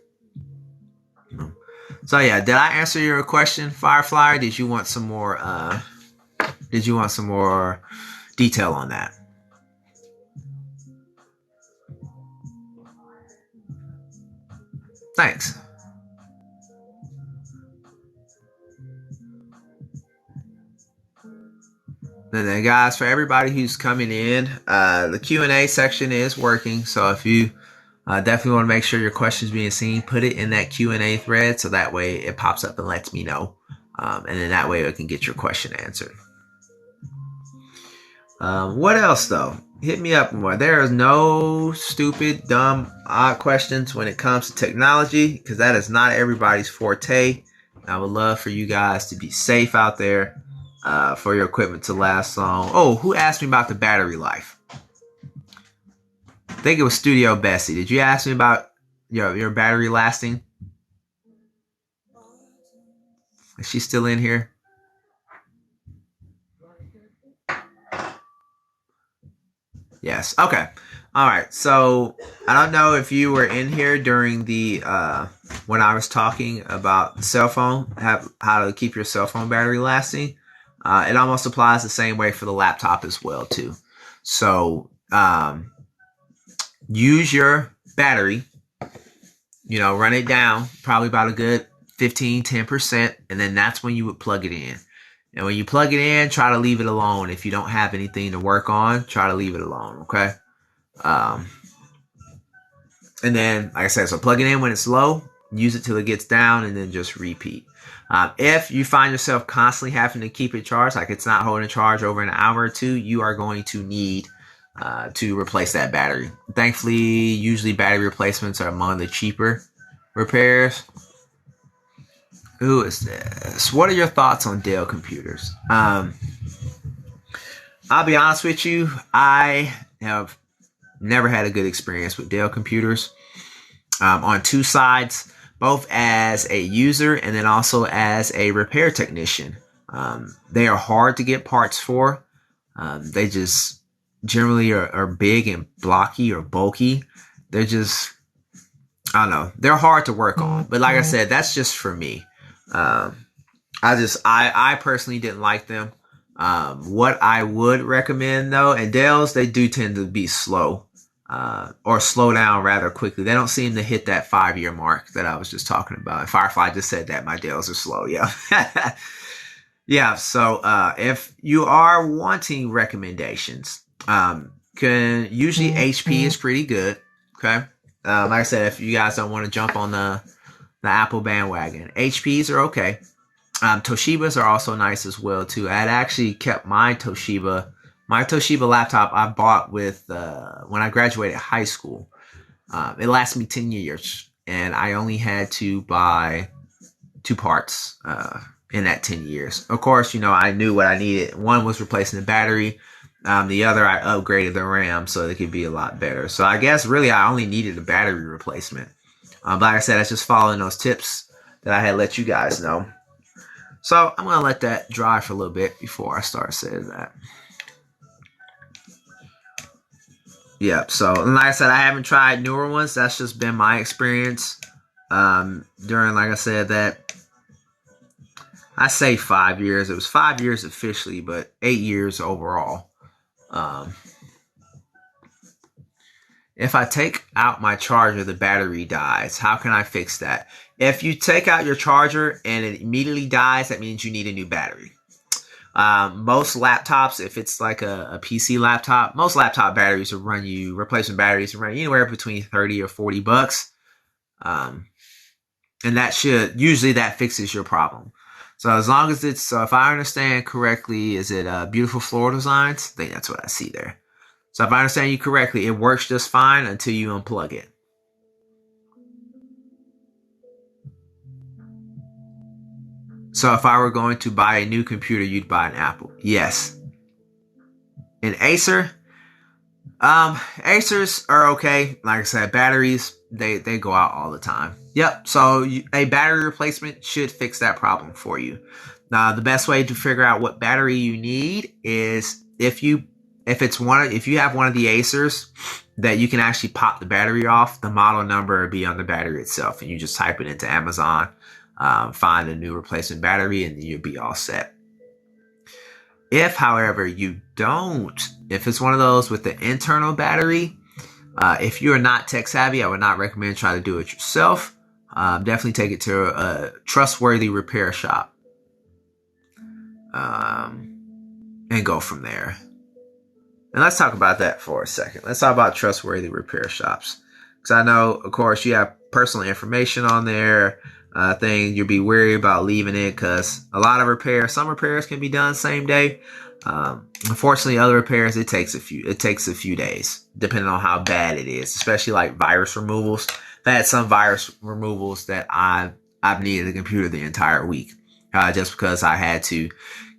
So yeah, did I answer your question, Firefly? Or did you want some more detail on that. Thanks. And then guys, for everybody who's coming in, the Q&A section is working. So if you definitely want to make sure your question's being seen, put it in that Q&A thread so that way it pops up and lets me know. And then that way I can get your question answered. What else though? Hit me up more. There is no stupid, dumb, odd questions when it comes to technology, because that is not everybody's forte. I would love for you guys to be safe out there, for your equipment to last long. Oh, who asked me about the battery life? I think it was Studio Bessie. Did you ask me about your battery lasting? Is she still in here? Yes. Okay. All right. So I don't know if you were in here during the when I was talking about the cell phone, how to keep your cell phone battery lasting. It almost applies the same way for the laptop as well too. So use your battery. Run it down probably about a good 15-10%, and then that's when you would plug it in. And when you plug it in, try to leave it alone. If you don't have anything to work on, try to leave it alone, okay? And then, like I said, so plug it in when it's low, use it till it gets down, and then just repeat. If you find yourself constantly having to keep it charged, like it's not holding a charge over an hour or two, you are going to need to replace that battery. Thankfully, usually battery replacements are among the cheaper repairs. Who is this? What are your thoughts on Dell computers? I'll be honest with you. I have never had a good experience with Dell computers, on two sides, both as a user and then also as a repair technician. They are hard to get parts for. They just generally are big and blocky or bulky. They're just, I don't know. They're hard to work on. But like I said, that's just for me. I personally didn't like them. What I would recommend though, and Dells, they do tend to be slow, or slow down rather quickly. They don't seem to hit that 5-year mark that I was just talking about. And Firefly just said that my Dells are slow. Yeah. Yeah. So, if you are wanting recommendations, usually HP is pretty good. Okay. Like I said, if you guys don't want to jump on the Apple bandwagon, HPs are okay. Toshibas are also nice as well too. I had actually kept my Toshiba laptop I bought with when I graduated high school. It lasted me 10 years, and I only had to buy 2 parts in that 10 years. Of course, I knew what I needed. One was replacing the battery. The other, I upgraded the RAM so it could be a lot better. So I guess really I only needed a battery replacement. But like I said, that's just following those tips that I had let you guys know. So I'm going to let that dry for a little bit before I start saying that. Yep. So like I said, I haven't tried newer ones. That's just been my experience during, like I said, that I say 5 years. It was 5 years officially, but 8 years overall. If I take out my charger, the battery dies. How can I fix that? If you take out your charger and it immediately dies, that means you need a new battery. Most laptops, if it's like a PC laptop, most laptop batteries will replacement batteries will run you anywhere between $30 or $40. And usually that fixes your problem. So as long as if I understand correctly, is it Beautiful Floral Designs? I think that's what I see there. So if I understand you correctly, it works just fine until you unplug it. So if I were going to buy a new computer, you'd buy an Apple. Yes. An Acer? Acers are okay. Like I said, batteries, they go out all the time. Yep. So a battery replacement should fix that problem for you. Now, the best way to figure out what battery you need is if you have one of the Acers that you can actually pop the battery off, the model number will be on the battery itself, and you just type it into Amazon, find a new replacement battery, and you'll be all set. If, however, you don't, if it's one of those with the internal battery, if you're not tech savvy, I would not recommend trying to do it yourself. Definitely take it to a trustworthy repair shop and go from there. And let's talk about that for a second. Let's talk about trustworthy repair shops. Because I know, of course, you have personal information on there. Thing you'll be wary about leaving it because a lot of repairs, some repairs can be done same day. Unfortunately, other repairs it takes a few days, depending on how bad it is. Especially like virus removals. I've had some virus removals that I've needed the computer the entire week, just because I had to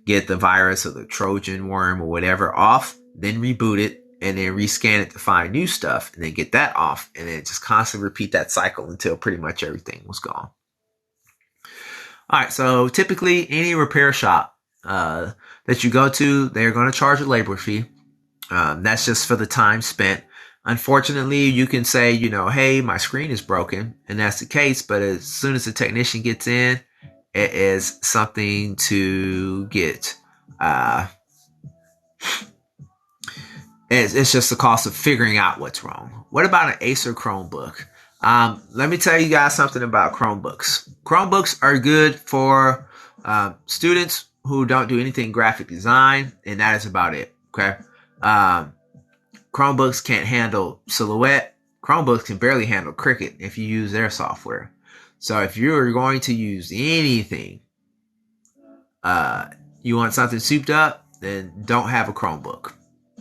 get the virus or the Trojan worm or whatever off, then reboot it, and then rescan it to find new stuff, and then get that off, and then just constantly repeat that cycle until pretty much everything was gone. All right, so typically any repair shop that you go to, they're going to charge a labor fee. That's just for the time spent. Unfortunately, you can say, hey, my screen is broken, and that's the case. But as soon as the technician gets in, it is something to get. It's just the cost of figuring out what's wrong. What about an Acer Chromebook? Let me tell you guys something about Chromebooks. Chromebooks are good for students who don't do anything graphic design, and that is about it. Okay. Chromebooks can't handle Silhouette. Chromebooks can barely handle Cricut if you use their software. So if you're going to use anything, you want something souped up, then don't have a Chromebook.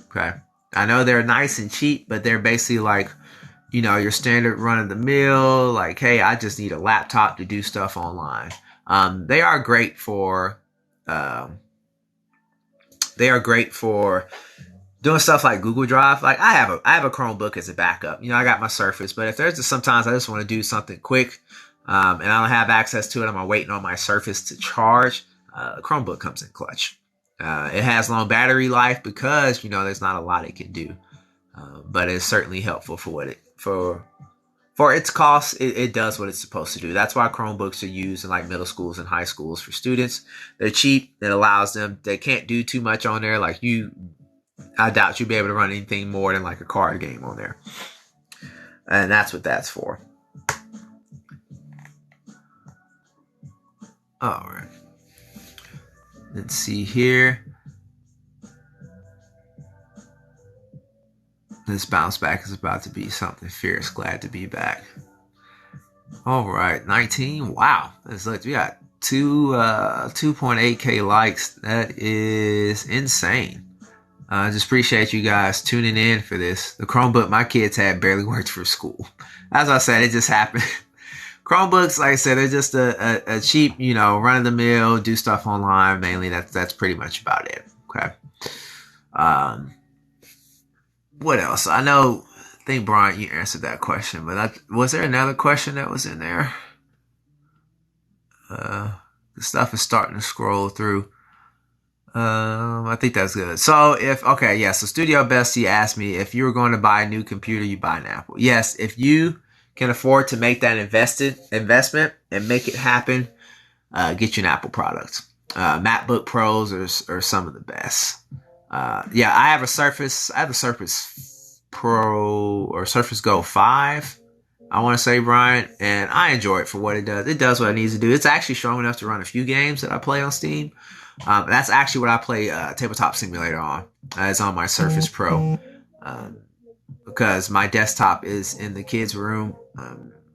Okay. I know they're nice and cheap, but they're basically like, your standard run of the mill, like, hey, I just need a laptop to do stuff online. They are great for doing stuff like Google Drive. Like I have a Chromebook as a backup. I got my Surface, but if there's sometimes I just want to do something quick, and I don't have access to it, I'm waiting on my Surface to charge. Chromebook comes in clutch. It has long battery life because there's not a lot it can do, but it's certainly helpful for its cost. It does what it's supposed to do. That's why Chromebooks are used in like middle schools and high schools for students. They're cheap. It allows them. They can't do too much on there. Like I doubt you'll be able to run anything more than like a card game on there, and that's what that's for. All right. Let's see here. This bounce back is about to be something fierce. Glad to be back. All right, 19. Wow, we got 2.8k likes. That is insane. I just appreciate you guys tuning in for this. The Chromebook my kids had barely worked for school. As I said, it just happened. Chromebooks, like I said, they're just a cheap, run of the mill, do stuff online. Mainly, that's pretty much about it. Okay. What else? I think Brian, you answered that question, but was there another question that was in there? The stuff is starting to scroll through. I think that's good. So so Studio Bestie asked me if you were going to buy a new computer, you buy an Apple. Yes, if you can afford to make that investment and make it happen, get you an Apple product. MacBook Pros are some of the best. I have a Surface. I have a Surface Pro or Surface Go 5. I want to say, Brian, and I enjoy it for what it does. It does what it needs to do. It's actually strong enough to run a few games that I play on Steam. That's actually what I play Tabletop Simulator on. It's on my Surface Pro. Because my desktop is in the kids' room.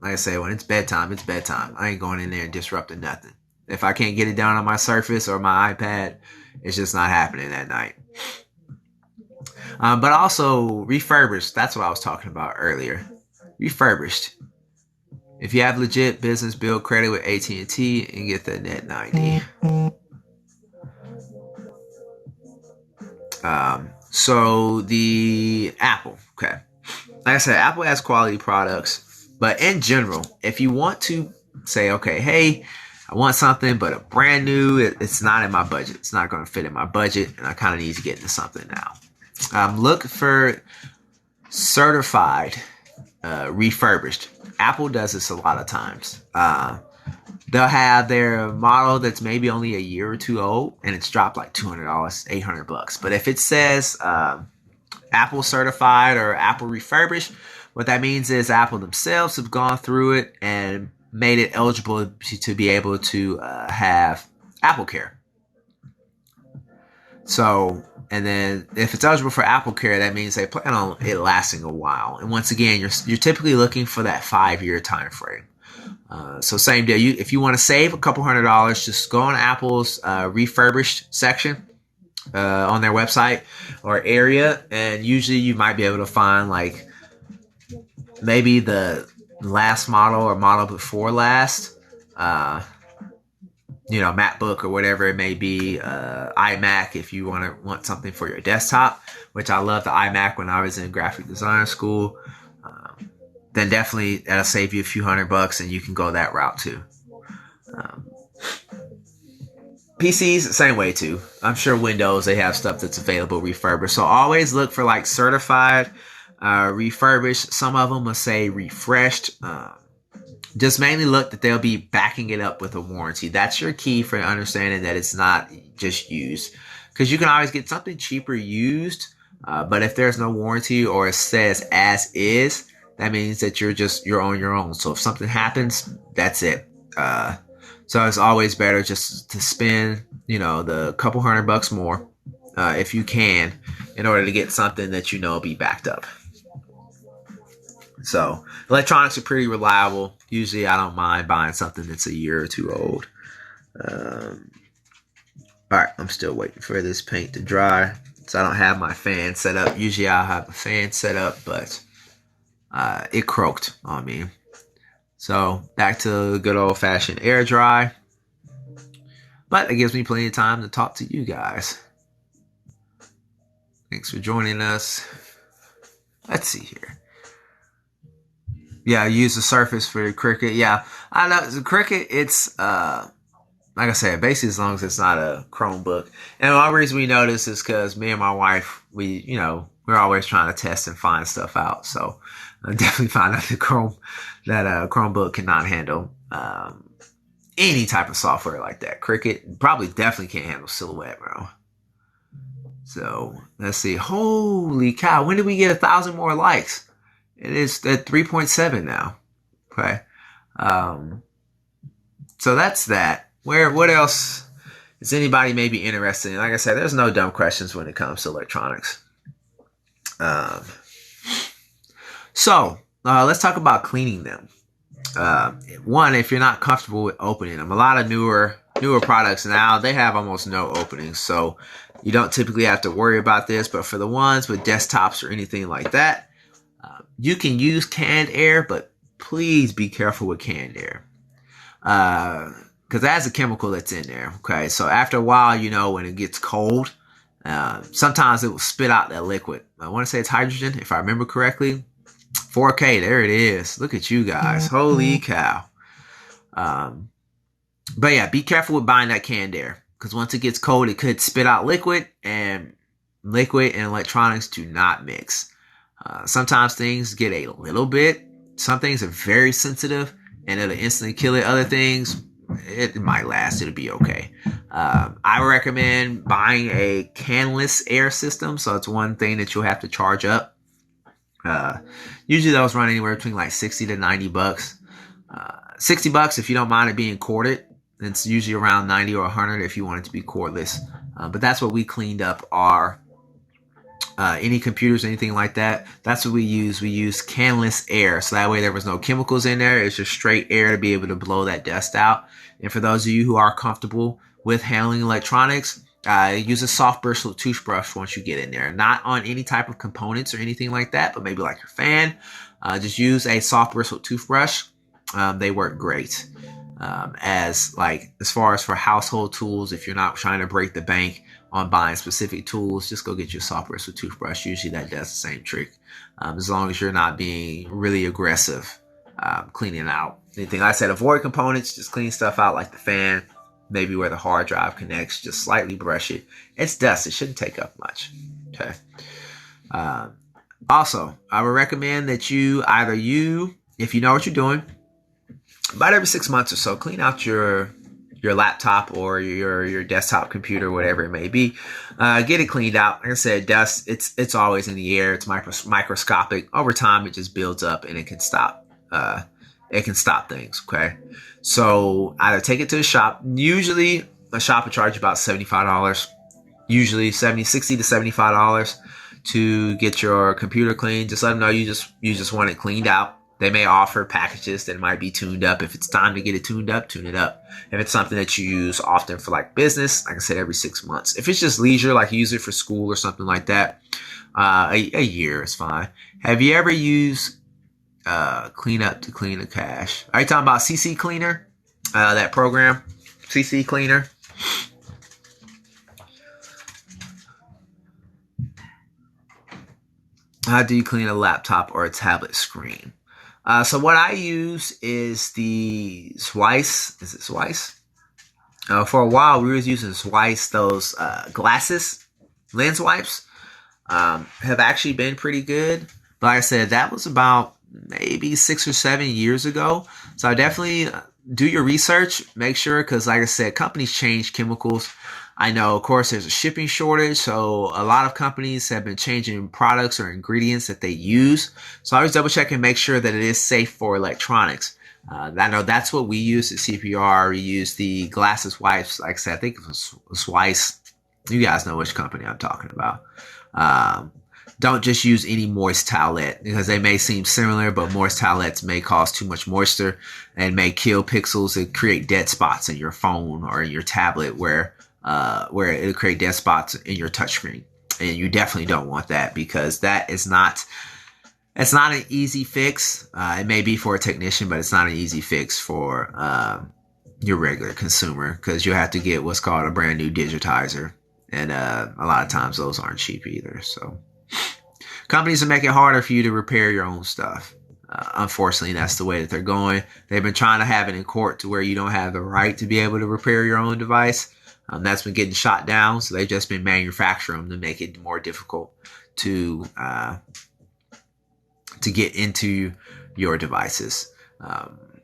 Like I say, when it's bedtime, it's bedtime. I ain't going in there and disrupting nothing. If I can't get it done on my Surface or my iPad, it's just not happening that night. But also refurbished. That's what I was talking about earlier. Refurbished. If you have legit business, build credit with AT&T and get the Net 90. So the Apple, okay. Like I said, Apple has quality products, but in general, if you want to say, okay, hey, I want something, but a brand new, it's not in my budget. It's not going to fit in my budget, and I kind of need to get into something now. Look for certified, refurbished. Apple does this a lot of times. they'll have their model that's maybe only a year or two old, and it's dropped like $200, $800. But if it says Apple certified or Apple refurbished, what that means is Apple themselves have gone through it and made it eligible to be able to have Apple Care. So, and then if it's eligible for Apple Care, that means they plan on it lasting a while. And once again, you're typically looking for that 5-year time frame. So same deal. If you want to save a couple $100, just go on Apple's refurbished section on their website or area, and usually you might be able to find like maybe the last model or model before last, MacBook or whatever it may be, iMac if you want something for your desktop, which I love the iMac when I was in graphic design school. Then definitely that'll save you a few $100 and you can go that route too. PCs, the same way too. I'm sure Windows, they have stuff that's available refurbished. So always look for like certified, refurbished. Some of them will say refreshed. Just mainly look that they'll be backing it up with a warranty. That's your key for understanding that it's not just used. Because you can always get something cheaper used, but if there's no warranty or it says as is, that means that you're on your own. So if something happens, that's it. So it's always better just to spend, the couple $100 more, if you can, in order to get something that will be backed up. So electronics are pretty reliable. Usually I don't mind buying something that's a year or two old. All right, I'm still waiting for this paint to dry. So I don't have my fan set up. Usually I'll have a fan set up, but it croaked on me. So back to good old fashioned air dry. But it gives me plenty of time to talk to you guys. Thanks for joining us. Let's see here. Yeah, use the Surface for the Cricut. Yeah, I know the Cricut. It's like I said, basically as long as it's not a Chromebook. And one reason we know this is because me and my wife, we're always trying to test and find stuff out. So I definitely found out that Chromebook cannot handle any type of software like that. Cricut probably definitely can't handle Silhouette, bro. So let's see. Holy cow! When did we get 1,000 more likes? It is at 3.7 now. Okay. So that's that. What else is anybody maybe interested in? Like I said, there's no dumb questions when it comes to electronics. So let's talk about cleaning them. One, if you're not comfortable with opening them, a lot of newer products now, they have almost no openings. So you don't typically have to worry about this. But for the ones with desktops or anything like that, you can use canned air, but please be careful with canned air. Because that has a chemical that's in there. Okay, so after a while, when it gets cold, sometimes it will spit out that liquid. I want to say it's hydrogen, if I remember correctly. 4K, there it is. Look at you guys. Holy cow. But yeah, be careful with buying that canned air. Because once it gets cold, it could spit out liquid. And liquid and electronics do not mix. Sometimes things get a little bit. Some things are very sensitive and it'll instantly kill it. Other things, it might last. It'll be okay. I recommend buying a canless air system. So it's one thing that you'll have to charge up. Usually those run anywhere between like $60 to $90. $60 if you don't mind it being corded. It's usually around $90 or $100 if you want it to be cordless. But that's what we cleaned up our any computers, anything like that. That's what we use. We use canless air. So that way there was no chemicals in there. It's just straight air to be able to blow that dust out. And for those of you who are comfortable with handling electronics, use a soft bristle toothbrush once you get in there. Not on any type of components or anything like that, but maybe like your fan. Just use a soft bristle toothbrush. They work great. As far as for household tools, if you're not trying to break the bank on buying specific tools, just go get your soft bristle toothbrush. Usually that does the same trick. As long as you're not being really aggressive cleaning out anything. Like I said, avoid components. Just clean stuff out like the fan. Maybe where the hard drive connects. Just slightly brush it. It's dust. It shouldn't take up much. Okay. Also, I would recommend that if you know what you're doing, about every 6 months or so, clean out your laptop or your desktop computer, whatever it may be. Get it cleaned out. Like I said, dust, it's always in the air. It's microscopic. Over time, it just builds up and it can stop. It can stop things. Okay. So either take it to the shop. Usually a shop will charge you about $75. Usually $60 to $75 to get your computer cleaned. Just let them know you just want it cleaned out. They may offer packages that might be tuned up. If it's time to get it tuned up, tune it up. If it's something that you use often for like business, like I said, every 6 months. If it's just leisure, like you use it for school or something like that, a year is fine. Have you ever used Cleanup to clean the cache? Are you talking about CC Cleaner? That program, CC Cleaner? How do you clean a laptop or a tablet screen? So what I use is the Zeiss. Is it Zeiss? For a while, we were using Zeiss. Those glasses, lens wipes, have actually been pretty good. But like I said, that was about maybe 6 or 7 years ago. So I definitely do your research. Make sure, because like I said, companies change chemicals. I know, of course, there's a shipping shortage, so a lot of companies have been changing products or ingredients that they use. So I always double check and make sure that it is safe for electronics. I know that's what we use at CPR. We use the glasses wipes. Like I said, I think it was Weiss. You guys know which company I'm talking about. Don't just use any moist towelette because they may seem similar, but moist towelettes may cause too much moisture and may kill pixels and create dead spots in your phone or in your tablet where it'll create dead spots in your touchscreen. And you definitely don't want that because that is not, it's not an easy fix. It may be for a technician, but it's not an easy fix for your regular consumer because you have to get what's called a brand new digitizer. And a lot of times those aren't cheap either. So companies will make it harder for you to repair your own stuff. Unfortunately, that's the way that they're going. They've been trying to have it in court to where you don't have the right to be able to repair your own device. That's been getting shot down. So they've just been manufacturing them to make it more difficult to get into your devices.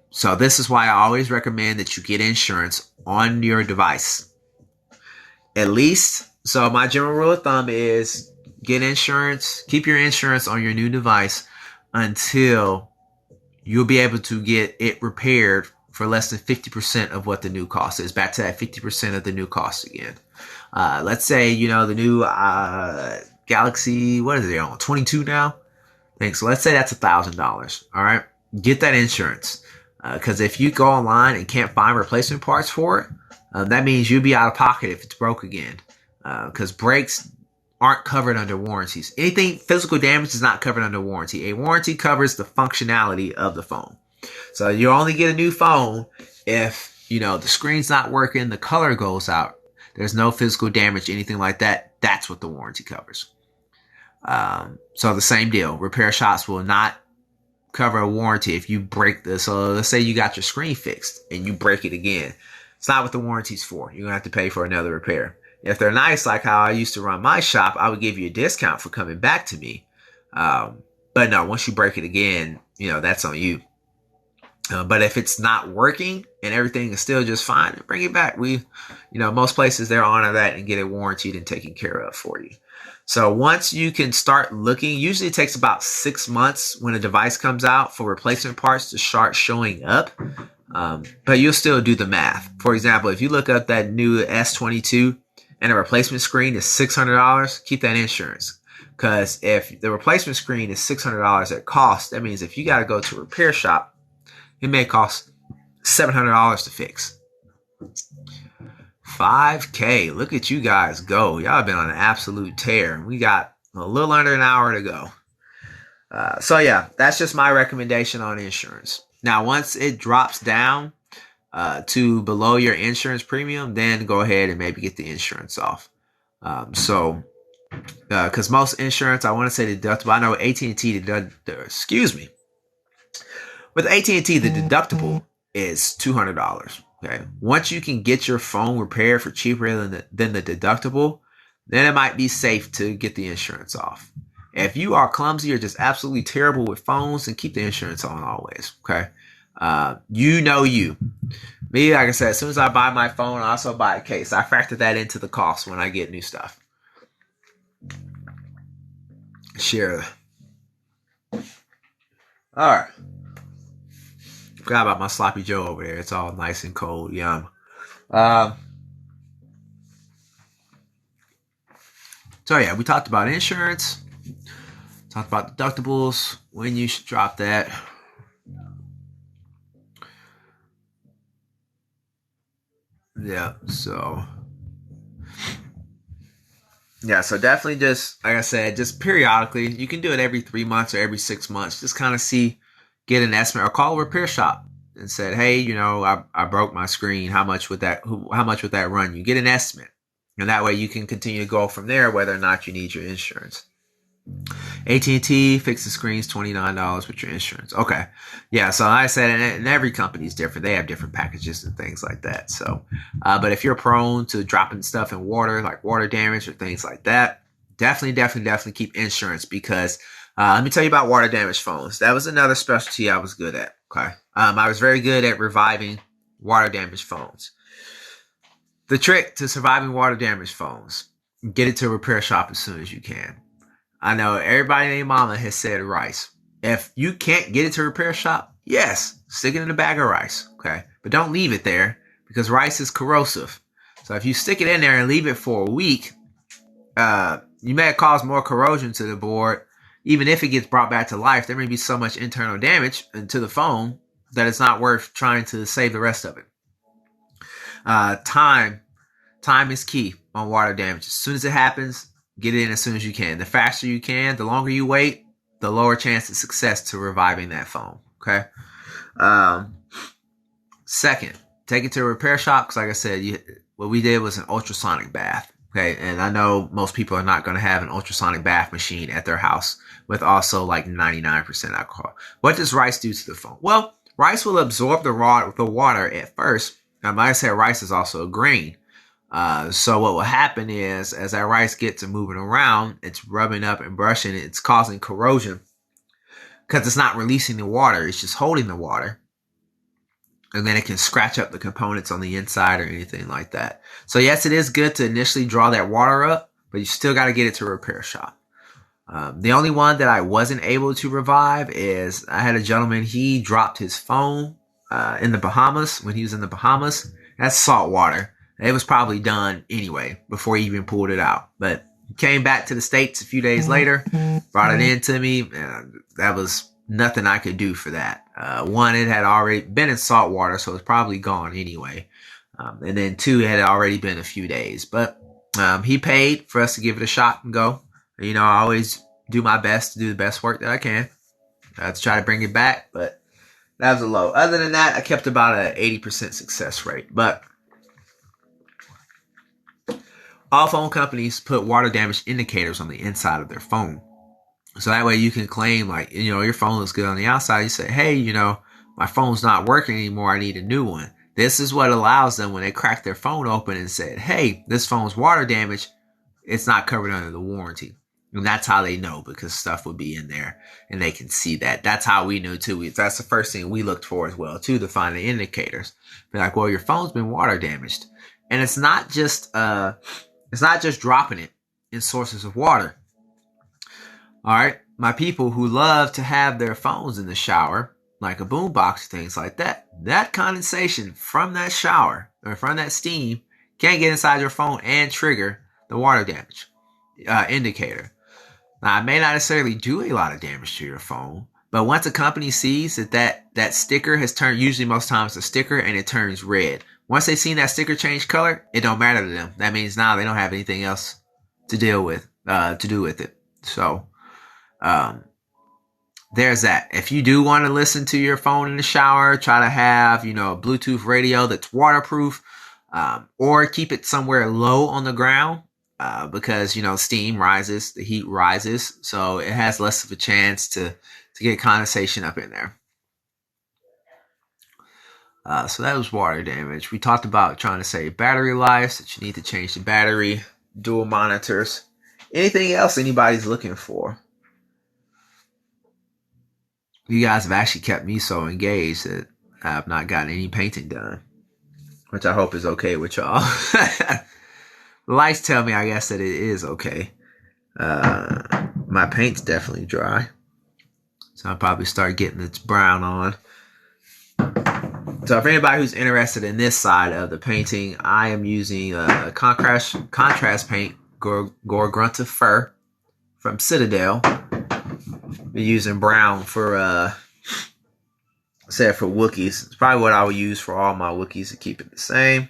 So this is why I always recommend that you get insurance on your device. At least, so my general rule of thumb is get insurance, keep your insurance on your new device until you'll be able to get it repaired for less than 50% of what the new cost is. Back to that 50% of the new cost again. Let's say, the new Galaxy, what is it on? 22 now? So let's say that's $1,000. All right. Get that insurance. Because if you go online and can't find replacement parts for it, that means you'll be out of pocket if it's broke again. Because brakes aren't covered under warranties. Anything physical damage is not covered under warranty. A warranty covers the functionality of the phone. So you only get a new phone if, the screen's not working, the color goes out, there's no physical damage, anything like that. That's what the warranty covers. So the same deal. Repair shops will not cover a warranty if you break this. So let's say you got your screen fixed and you break it again. It's not what the warranty's for. You're going to have to pay for another repair. If they're nice, like how I used to run my shop, I would give you a discount for coming back to me. But no, once you break it again, that's on you. But if it's not working and everything is still just fine, bring it back. Most places they'll honor that and get it warranted and taken care of for you. So once you can start looking, usually it takes about 6 months when a device comes out for replacement parts to start showing up. But you'll still do the math. For example, if you look up that new S22 and a replacement screen is $600, keep that insurance. Because if the replacement screen is $600 at cost, that means if you got to go to a repair shop, it may cost $700 to fix. $5K. Look at you guys go. Y'all have been on an absolute tear. We got a little under an hour to go. So yeah, that's just my recommendation on insurance. Now, once it drops down to below your insurance premium, then go ahead and maybe get the insurance off. Because most insurance, I want to say deductible. I know AT&T, with AT&T, the deductible is $200. Okay. Once you can get your phone repaired for cheaper than the deductible, then it might be safe to get the insurance off. If you are clumsy or just absolutely terrible with phones, then keep the insurance on always. Okay. You know you. Me, like I said, as soon as I buy my phone, I also buy a case. I factor that into the cost when I get new stuff. Sure. Alright. Forgot about my sloppy Joe over there. It's all nice and cold. Yum. So yeah, we talked about insurance. Talked about deductibles. When you should drop that. Yeah, so definitely just like I said, just periodically. You can do it every 3 months or every 6 months. Just kind of get an estimate or call a repair shop and said, hey, I broke my screen. How much would that run you? Get an estimate. And that way you can continue to go from there whether or not you need your insurance. AT&T fix the screens, $29 with your insurance. Okay. Yeah, so like I said, and every company is different. They have different packages and things like that. So, but if you're prone to dropping stuff in water, like water damage or things like that, definitely keep insurance because let me tell you about water damaged phones. That was another specialty I was good at. Okay. I was very good at reviving water damaged phones. The trick to surviving water damaged phones, get it to a repair shop as soon as you can. I know everybody named Mama has said rice. If you can't get it to a repair shop, yes, stick it in a bag of rice, okay? But don't leave it there because rice is corrosive. So if you stick it in there and leave it for a week, you may cause more corrosion to the board. Even if it gets brought back to life, there may be so much internal damage to the phone that it's not worth trying to save the rest of it. Time is key on water damage. As soon as it happens, get it in as soon as you can. The faster you can, the longer you wait, the lower chance of success to reviving that phone. Okay. Second, take it to a repair shop because, like I said, what we did was an ultrasonic bath. Okay, and I know most people are not going to have an ultrasonic bath machine at their house with also like 99% alcohol. What does rice do to the phone? Well, rice will absorb the water at first. Now, like I said, rice is also a grain. So what will happen is as that rice gets to moving around, it's rubbing up and brushing, it's causing corrosion because it's not releasing the water. It's just holding the water. And then it can scratch up the components on the inside or anything like that. So yes, it is good to initially draw that water up, but you still got to get it to a repair shop. The only one that I wasn't able to revive is I had a gentleman, he dropped his phone in the Bahamas when he was in the Bahamas. That's salt water. It was probably done anyway before he even pulled it out. But he came back to the States a few days later, brought it in to me, and that was nothing I could do for that. One, it had already been in salt water, so it's probably gone anyway. And then two, it had already been a few days. But he paid for us to give it a shot and go. I always do my best to do the best work that I can to try to bring it back. But that was a low. Other than that, I kept about an 80% success rate. But all phone companies put water damage indicators on the inside of their phone. So that way you can claim like, your phone looks good on the outside. You say, hey, my phone's not working anymore. I need a new one. This is what allows them when they crack their phone open and said, hey, this phone's water damage. It's not covered under the warranty. And that's how they know because stuff would be in there and they can see that. That's how we knew too. That's the first thing we looked for as well too, to find the indicators. Be like, well, your phone's been water damaged. And it's not just dropping it in sources of water. All right. My people who love to have their phones in the shower, like a boombox, things like that, that condensation from that shower or from that steam can get inside your phone and trigger the water damage indicator. Now, it may not necessarily do a lot of damage to your phone, but once a company sees that sticker has turned, usually most times a sticker, and it turns red. Once they've seen that sticker change color, it don't matter to them. That means now they don't have anything else to do with it. So, there's that. If you do want to listen to your phone in the shower, try to have, a Bluetooth radio that's waterproof, or keep it somewhere low on the ground, because, steam rises, the heat rises. So it has less of a chance to get condensation up in there. So that was water damage. We talked about trying to save battery life, that you need to change the battery, dual monitors, anything else anybody's looking for. You guys have actually kept me so engaged that I have not gotten any painting done, which I hope is okay with y'all. The lights tell me, I guess, that it is okay. My paint's definitely dry, so I'll probably start getting its brown on. So if anybody who's interested in this side of the painting, I am using contrast paint, Gore-Grunta Fur from Citadel. Been using brown for for Wookiees. It's probably what I would use for all my Wookiees to keep it the same.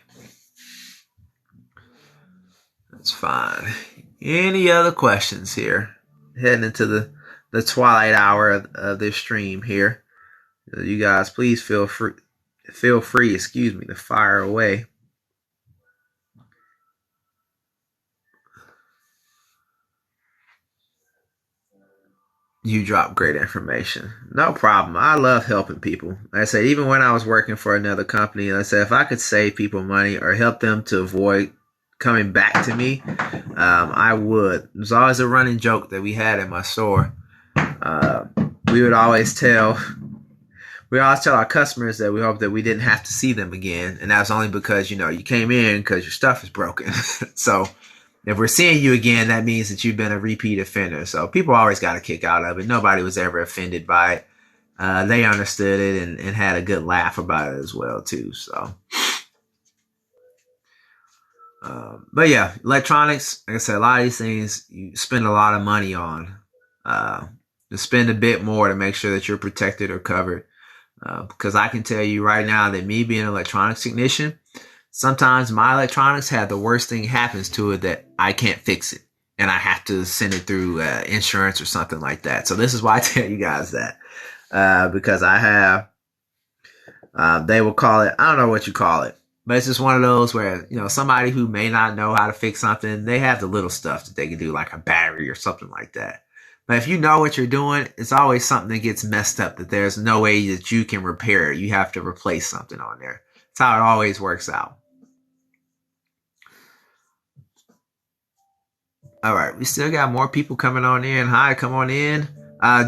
That's fine. Any other questions here? Heading into the twilight hour of this stream here. You guys, please feel free, to fire away. You drop great information. No problem. I love helping people. Like I said, even when I was working for another company, I said if I could save people money or help them to avoid coming back to me, I would. There's always a running joke that we had in my store. We would always tell our customers that we hope that we didn't have to see them again, and that's only because you came in because your stuff is broken. So if we're seeing you again, that means that you've been a repeat offender. So people always got a kick out of it. Nobody was ever offended by it. They understood it and had a good laugh about it as well too. So, but yeah, electronics. Like I said, a lot of these things you spend a lot of money on. To spend a bit more to make sure that you're protected or covered. Because I can tell you right now that me being an electronics technician, sometimes my electronics have the worst thing happens to it that I can't fix it. And I have to send it through insurance or something like that. So this is why I tell you guys that. Because I have, they will call it, I don't know what you call it, but it's just one of those where, somebody who may not know how to fix something, they have the little stuff that they can do, like a battery or something like that. But if you know what you're doing, it's always something that gets messed up that there's no way that you can repair it. You have to replace something on there. That's how it always works out. All right, we still got more people coming on in. Hi, come on in.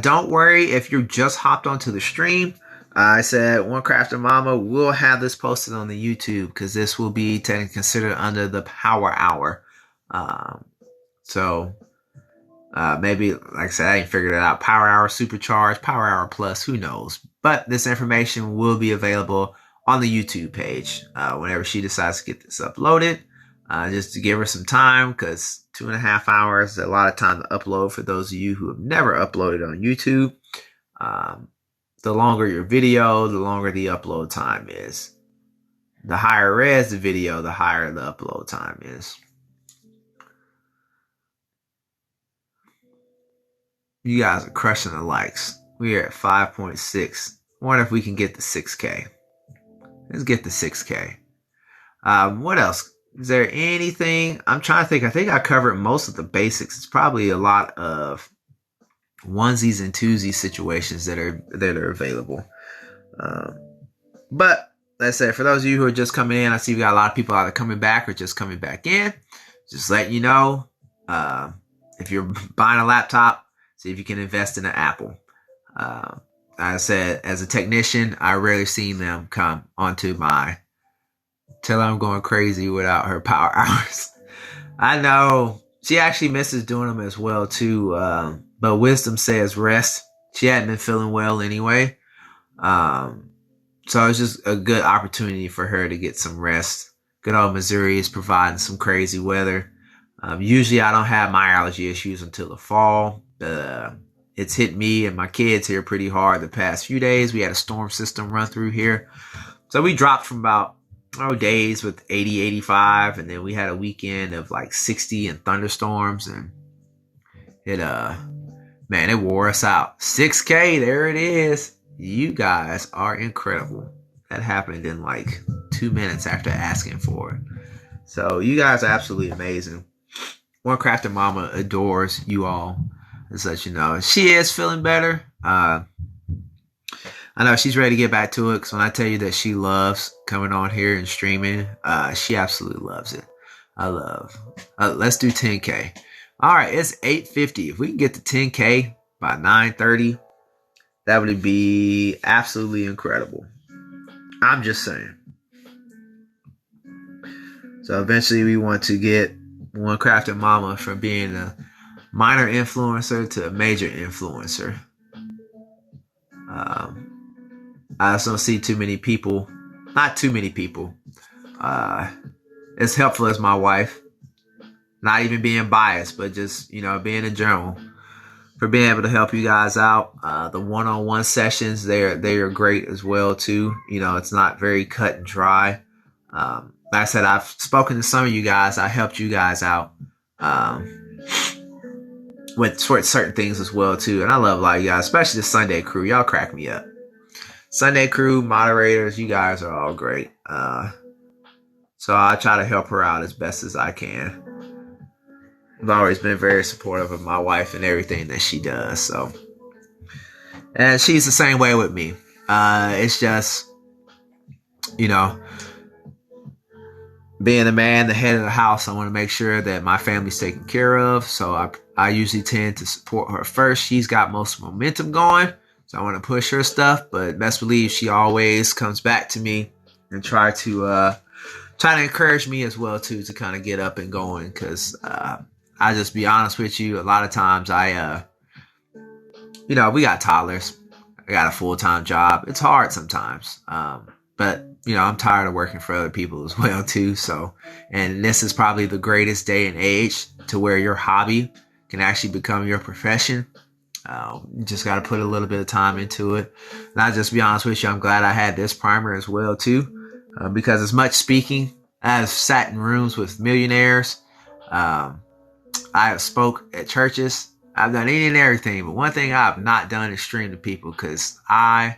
Don't worry if you just hopped onto the stream. I said One Crafter Mama will have this posted on the YouTube because this will be technically considered under the Power Hour. Maybe, like I said, I ain't figured it out. Power Hour Supercharged, Power Hour Plus, who knows? But this information will be available on the YouTube page whenever she decides to get this uploaded. Just to give her some time, because 2.5 hours is a lot of time to upload for those of you who have never uploaded on YouTube. The longer your video, the longer the upload time is. The higher res the video, the higher the upload time is. You guys are crushing the likes. We are at 5.6. Wonder if we can get to 6K. Let's get to 6K. What else? Is there anything? I'm trying to think. I think I covered most of the basics. It's probably a lot of onesies and twosies situations that are available. But let's say for those of you who are just coming in, I see we got a lot of people either coming back or just coming back in. Just letting you know, if you're buying a laptop, see if you can invest in an Apple. I said, as a technician, I rarely seen them come onto my till I'm going crazy without her power hours. I know she actually misses doing them as well too. But wisdom says rest. She hadn't been feeling well anyway. So it's just a good opportunity for her to get some rest. Good old Missouri is providing some crazy weather. Usually I don't have my allergy issues until the fall. It's hit me and my kids here pretty hard the past few days. We had a storm system run through here. So we dropped from about days with 80, 85, and then we had a weekend of like 60 and thunderstorms, and it wore us out. 6K, there it is. You guys are incredible. That happened in like 2 minutes after asking for it. So you guys are absolutely amazing. One Crafter Mama adores you all. Just let you know. She is feeling better. I know she's ready to get back to it, because when I tell you that she loves coming on here and streaming, she absolutely loves it. Let's do 10K. All right, it's 8:50. If we can get to 10K by 9:30, that would be absolutely incredible. I'm just saying. So eventually we want to get One Crafted Mama from being a minor influencer to a major influencer. I just don't see too many people, not too many people, as helpful as my wife. Not even being biased, but just, being in general. For being able to help you guys out. The one-on-one sessions, they are great as well too. It's not very cut and dry. Like I said, I've spoken to some of you guys. I helped you guys out with certain things as well too. And I love a lot of you guys, especially the Sunday crew. Y'all crack me up. Sunday crew, moderators, you guys are all great. So I try to help her out as best as I can. I've always been very supportive of my wife and everything that she does. So, and she's the same way with me. It's just, being the man, the head of the house, I want to make sure that my family's taken care of. So I usually tend to support her first. She's got most momentum going. So I want to push her stuff, but best believe she always comes back to me and try to encourage me as well too, to kind of get up and going. Cause, I just be honest with you. A lot of times we got toddlers. I got a full-time job. It's hard sometimes. But I'm tired of working for other people as well too. So, and this is probably the greatest day and age to where your hobby can actually become your profession. You just got to put a little bit of time into it. And I'll just be honest with you. I'm glad I had this primer as well too. Because as much speaking, I've sat in rooms with millionaires. I have spoke at churches. I've done any and everything, but one thing I've not done is stream to people because I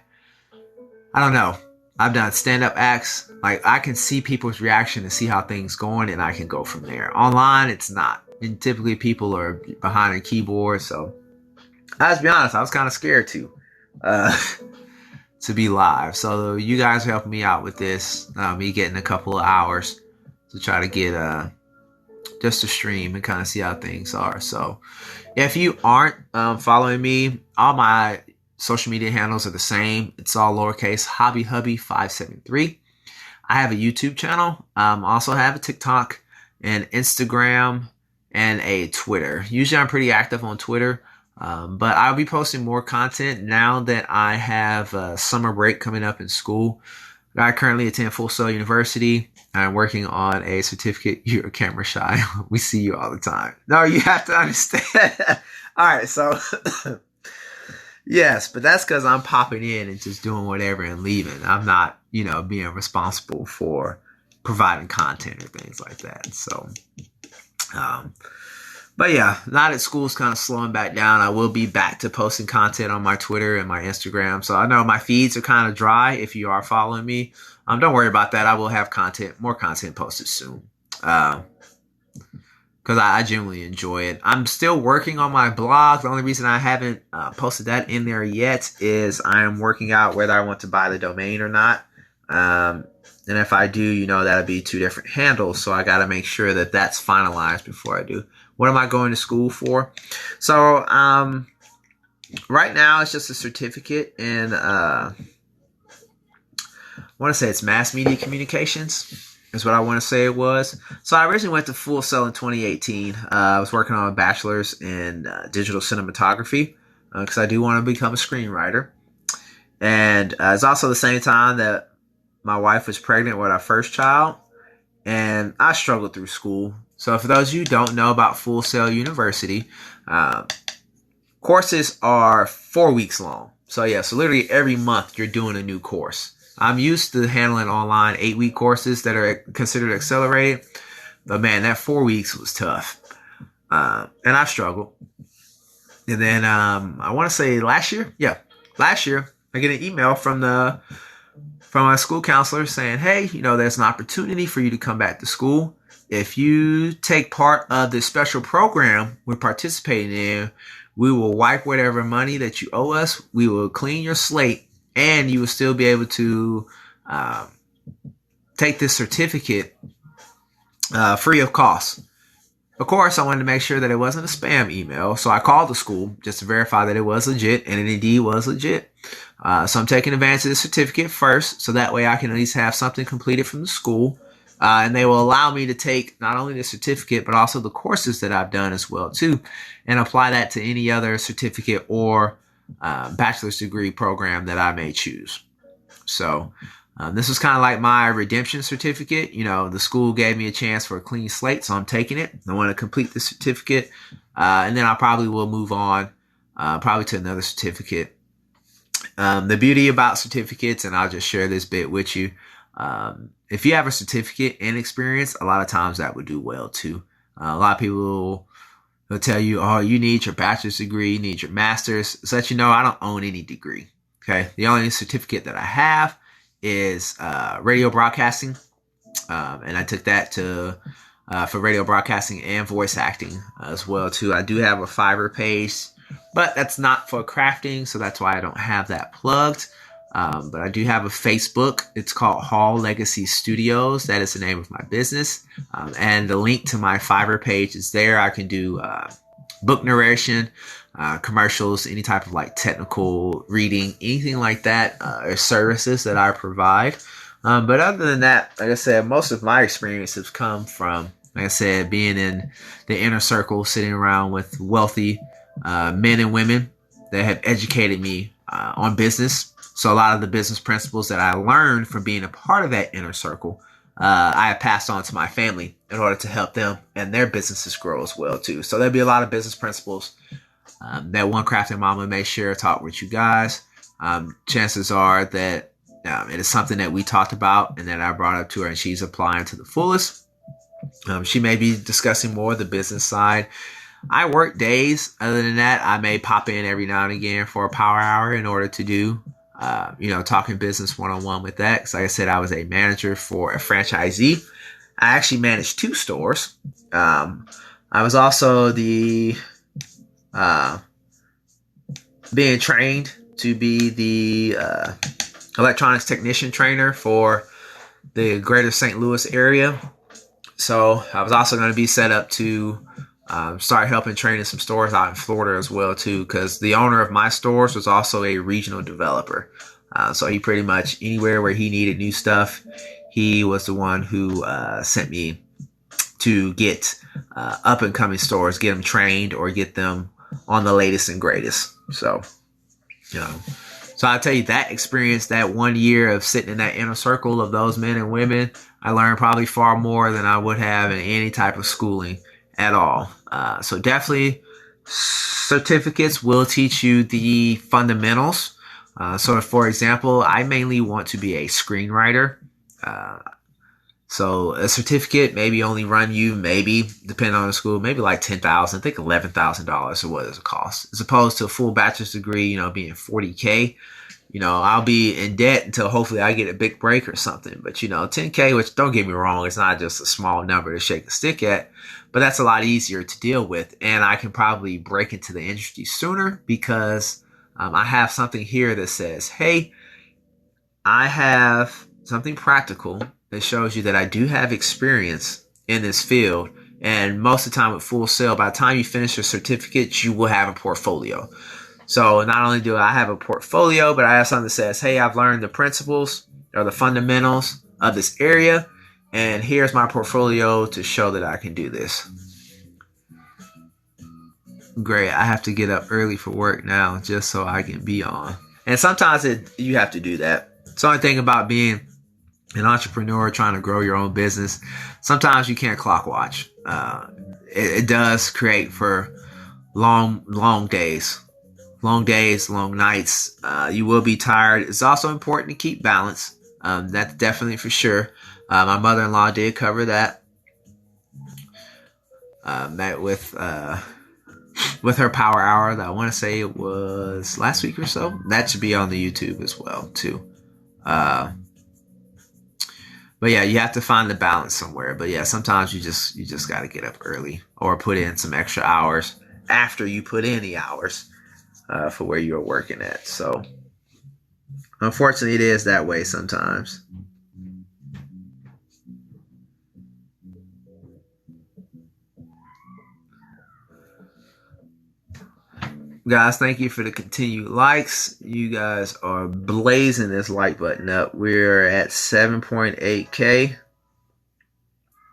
don't know. I've done stand-up acts. Like, I can see people's reaction and see how things going, and I can go from there. Online, it's not. And typically people are behind a keyboard, so let's be honest, I was kind of scared to be live. So you guys helped me out with this, me getting a couple of hours to try to get just to stream and kind of see how things are. So if you aren't following me, all my social media handles are the same. It's all lowercase, HobbyHubby573. I have a YouTube channel. Also have a TikTok and Instagram and a Twitter. Usually I'm pretty active on Twitter. But I'll be posting more content now that I have a summer break coming up in school. I currently attend Full Sail University. I'm working on a certificate. You're camera shy. We see you all the time. No, you have to understand. All right, so yes, but that's because I'm popping in and just doing whatever and leaving. I'm not, being responsible for providing content or things like that. So, but yeah, now that school's kind of slowing back down, I will be back to posting content on my Twitter and my Instagram. So I know my feeds are kind of dry if you are following me. Don't worry about that. I will have more content posted soon. Because I genuinely enjoy it. I'm still working on my blog. The only reason I haven't posted that in there yet is I am working out whether I want to buy the domain or not. And if I do, that'll be 2 different handles. So I got to make sure that that's finalized before I do. What am I going to school for? So right now it's just a certificate in I want to say it's mass media communications is what I want to say it was. So I originally went to Full Sail in 2018. I was working on a bachelor's in digital cinematography because I do want to become a screenwriter. And it's also the same time that my wife was pregnant with our first child. And I struggled through school. So for those of you who don't know about Full Sail University, courses are 4 weeks long. So yeah, so literally every month you're doing a new course. I'm used to handling online 8-week courses that are considered accelerated. But man, that 4 weeks was tough. And I struggled. And then I want to say last year, I get an email from my school counselor saying, hey, there's an opportunity for you to come back to school. If you take part of this special program we're participating in, we will wipe whatever money that you owe us. We will clean your slate, and you will still be able to take this certificate free of cost. Of course, I wanted to make sure that it wasn't a spam email, so I called the school just to verify that it was legit, and it indeed was legit. So I'm taking advantage of the certificate first, so that way I can at least have something completed from the school. And they will allow me to take not only the certificate, but also the courses that I've done as well, too, and apply that to any other certificate or bachelor's degree program that I may choose. So this was kind of like my redemption certificate. You know, the school gave me a chance for a clean slate, so I'm taking it. I want to complete the certificate, and then I probably will move on probably to another certificate. The beauty about certificates, and I'll just share this bit with you, if you have a certificate and experience, a lot of times that would do well too. A lot of people will tell you, oh, you need your bachelor's degree, you need your master's. So that you know, I don't own any degree. Okay. The only certificate that I have is radio broadcasting. And I took that to for radio broadcasting and voice acting as well too. I do have a Fiverr page, but that's not for crafting, so that's why I don't have that plugged. But I do have a Facebook. It's called Hall Legacy Studios. That is the name of my business. And the link to my Fiverr page is there. I can do book narration, commercials, any type of like technical reading, anything like that, or services that I provide. But other than that, like I said, most of my experience has come from, like I said, being in the inner circle, sitting around with wealthy men and women that have educated me on business. So a lot of the business principles that I learned from being a part of that inner circle, I have passed on to my family in order to help them and their businesses grow as well too. So there'll be a lot of business principles that One Crafting Mama may share, talk with you guys. Chances are that it is something that we talked about and that I brought up to her, and she's applying to the fullest. She may be discussing more of the business side. I work days. Other than that, I may pop in every now and again for a power hour in order to do, talking business one-on-one with that. Because like I said, I was a manager for a franchisee. I actually managed 2 stores. I was also being trained to be the electronics technician trainer for the greater St. Louis area. So I was also going to be set up to start helping training some stores out in Florida as well too, because the owner of my stores was also a regional developer. So he pretty much anywhere where he needed new stuff, he was the one who sent me to get up and coming stores, get them trained or get them on the latest and greatest. So, so I'll tell you that experience, that 1 year of sitting in that inner circle of those men and women, I learned probably far more than I would have in any type of schooling at all. So definitely certificates will teach you the fundamentals. So for example, I mainly want to be a screenwriter. So a certificate maybe only run you, maybe depending on the school, maybe like $10,000, I think $11,000 or what does it cost, as opposed to a full bachelor's degree, being $40K. I'll be in debt until hopefully I get a big break or something. But, $10K, which don't get me wrong, it's not just a small number to shake a stick at, but that's a lot easier to deal with. And I can probably break into the industry sooner because I have something here that says, hey, I have something practical that shows you that I do have experience in this field. And most of the time with Full Sail, by the time you finish your certificate, you will have a portfolio. So not only do I have a portfolio, but I have something that says, hey, I've learned the principles or the fundamentals of this area, and here's my portfolio to show that I can do this. Great. I have to get up early for work now just so I can be on. And sometimes you have to do that. It's the only thing about being an entrepreneur trying to grow your own business. Sometimes you can't clock watch. It does create for long days. Long days, long nights. You will be tired. It's also important to keep balance. That's definitely for sure. My mother-in-law did cover that. Met with her power hour that I want to say it was last week or so. That should be on the YouTube as well too. But yeah, you have to find the balance somewhere. But yeah, sometimes you just got to get up early or put in some extra hours after you put in the hours for where you're working at. So unfortunately, it is that way sometimes. Guys, thank you for the continued likes. You guys are blazing this like button up. We're at 7.8K.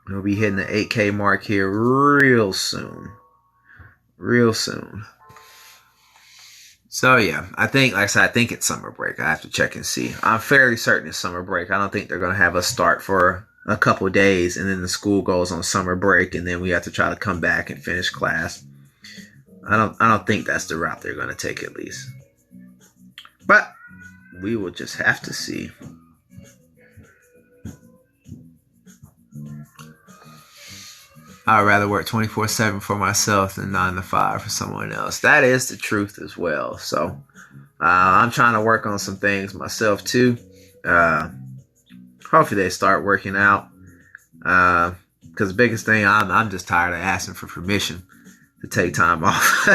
We'll be hitting the 8K mark here real soon. Real soon. So yeah, I think, like I said, I think it's summer break. I have to check and see. I'm fairly certain it's summer break. I don't think they're going to have us start for a couple of days and then the school goes on summer break and then we have to try to come back and finish class. I don't think that's the route they're going to take, at least. But we will just have to see. I'd rather work 24/7 for myself than 9 to 5 for someone else. That is the truth as well. So I'm trying to work on some things myself too. Hopefully they start working out. Because the biggest thing, I'm just tired of asking for permission to take time off.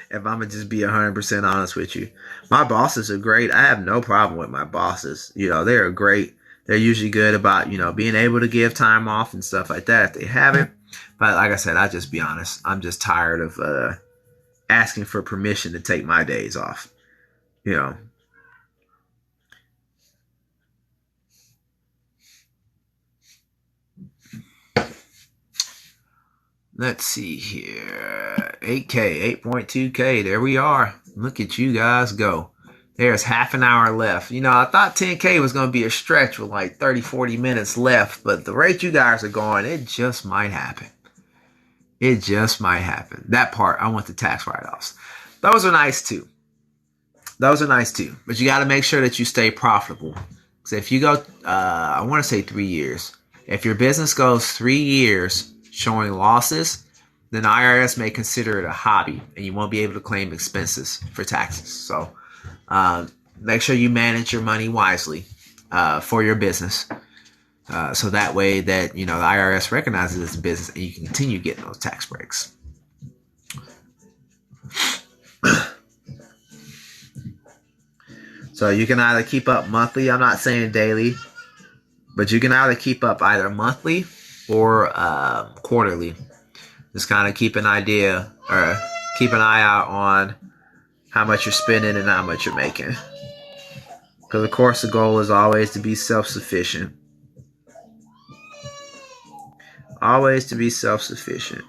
If I'm going to just be 100% honest with you. My bosses are great. I have no problem with my bosses. You know, they're great. They're usually good about, you know, being able to give time off and stuff like that if they haven't. But like I said, I'll just be honest. I'm just tired of asking for permission to take my days off. You know. Let's see here. 8K, 8.2K. There we are. Look at you guys go. There's half an hour left. You know, I thought 10K was going to be a stretch with like 30, 40 minutes left. But the rate you guys are going, it just might happen. It just might happen. That part, I want the tax write-offs. Those are nice too. Those are nice too. But you got to make sure that you stay profitable. So if you go, I want to say 3 years. If your business goes 3 years showing losses, then the IRS may consider it a hobby and you won't be able to claim expenses for taxes. So make sure you manage your money wisely for your business. So that way that, you know, the IRS recognizes it as a business and you can continue getting those tax breaks. So you can either keep up monthly. I'm not saying daily, but you can either keep up either monthly or quarterly. Just kind of keep an idea or keep an eye out on how much you're spending and how much you're making. Because of course the goal is always to be self-sufficient. Always to be self-sufficient.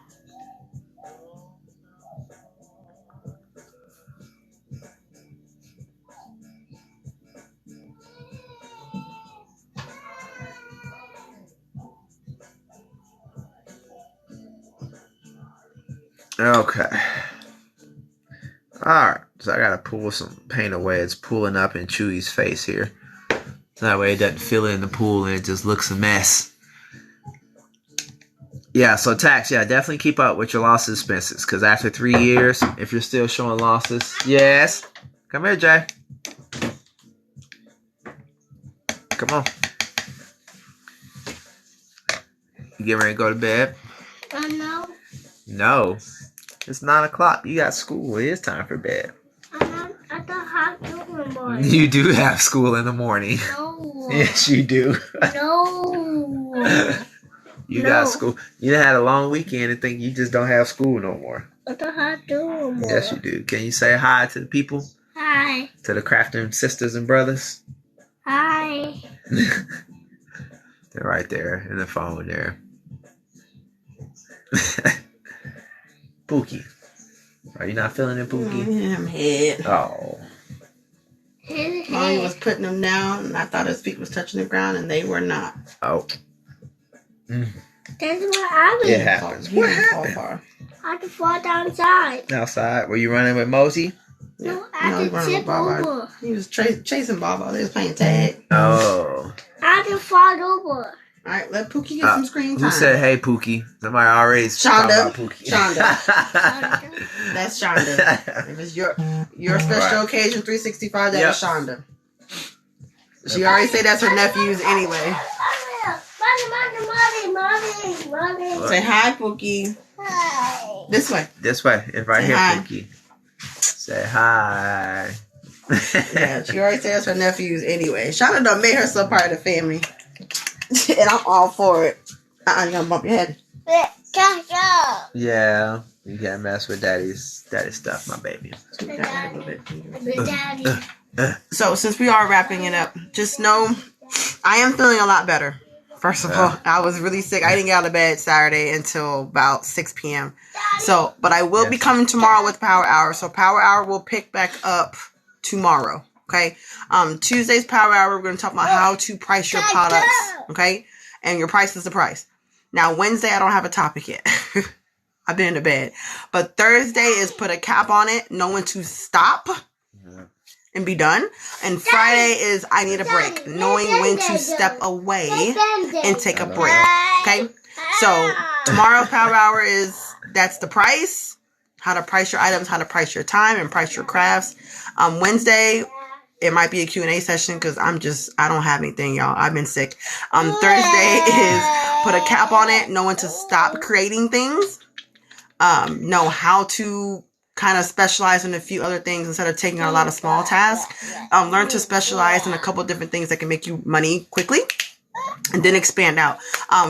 Okay. Alright. So I gotta pull some paint away. It's pulling up in Chewy's face here. So that way it doesn't fill in the pool and it just looks a mess. Yeah, so tax, yeah, definitely keep up with your loss expenses. Because after 3 years, if you're still showing losses, yes. Come here, Jay. Come on. You getting ready to go to bed? No. No. It's 9 o'clock. You got school. It is time for bed. I don't have school in the morning. You do have school in the morning. No. Yes, you do. No. You No. got school. You had a long weekend and think you just don't have school no more. I don't have school anymore. Yes, you do. Can you say hi to the people? Hi. To the Crafton sisters and brothers? Hi. They're right there in the phone there. Pookie. Are you not feeling it, Pookie? I'm head. Oh. Mommy was putting them down, and I thought his feet was touching the ground, and they were not. Oh. That's what happened. It happens. He What didn't fall happened? far. I had to fall downside. Outside? Were you running with Mosey? No, he I had to running with tip Baba. over. He was chasing Baba. They was playing tag. Oh. I had to fall over. All right, let Pookie get some screen time. Who said, hey, Pookie? Somebody already talking Shonda. about Pookie. Shonda. That's Shonda. If it's your special Right. occasion 365, that Yep. is Shonda. She already said that's her nephews anyway. Mommy. Say hi, Pookie. Hi. This way. This way. It's right Say here, hi. Pookie. Say hi. Yeah, she already said that's her nephews anyway. Shonda done made herself part of the family. And I'm all for it. You're gonna bump your head. Cash up. Yeah. You can't mess with daddy's stuff, my baby. The daddy. So since we are wrapping it up, just know I am feeling a lot better. First of all, I was really sick. I didn't get out of bed Saturday until about 6 p.m. So, but I will be coming tomorrow with Power Hour. So Power Hour will pick back up tomorrow. Okay. Tuesday's Power Hour, we're going to talk about how to price your products. Okay. And your price is the price. Now, Wednesday, I don't have a topic yet. I've been in bed. But Thursday is put a cap on it, know when to stop and be done. And Friday is I need a break, knowing when to step away and take a break. Okay? So tomorrow's Power Hour that's the price, how to price your items, how to price your time, and price your crafts. Wednesday, it might be a Q&A session because I don't have anything, y'all. I've been sick. Thursday is put a cap on it, know when to stop creating things. Know how to kind of specialize in a few other things instead of taking on a lot of small tasks. Learn to specialize in a couple different things that can make you money quickly, and then expand out.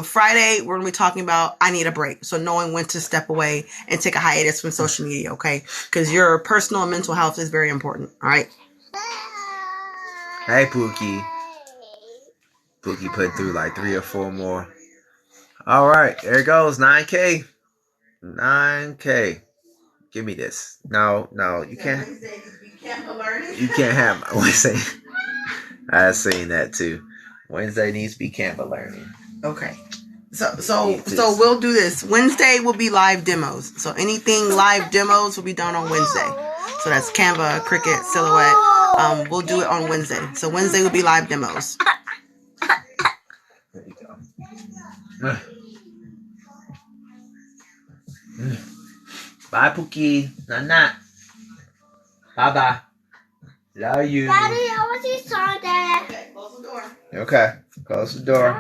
Friday, we're going to be talking about I need a break. So knowing when to step away and take a hiatus from social media, okay? Because your personal and mental health is very important, all right? Hey, Pookie. Pookie put through like 3 or 4 more. All right, there it goes. 9K. 9K. Give me this. No, you can't. You can't have Wednesday. I've seen that too. Wednesday needs to be Canva learning. Okay. So we'll do this. Wednesday will be live demos. So anything live demos will be done on Wednesday. So that's Canva, Cricut, Silhouette. We'll do it on Wednesday. So Wednesday will be live demos. There you go. Bye, Pookie. Nah. Bye. Love you. Daddy, I want to see song. Okay, close the door. Okay, close the door.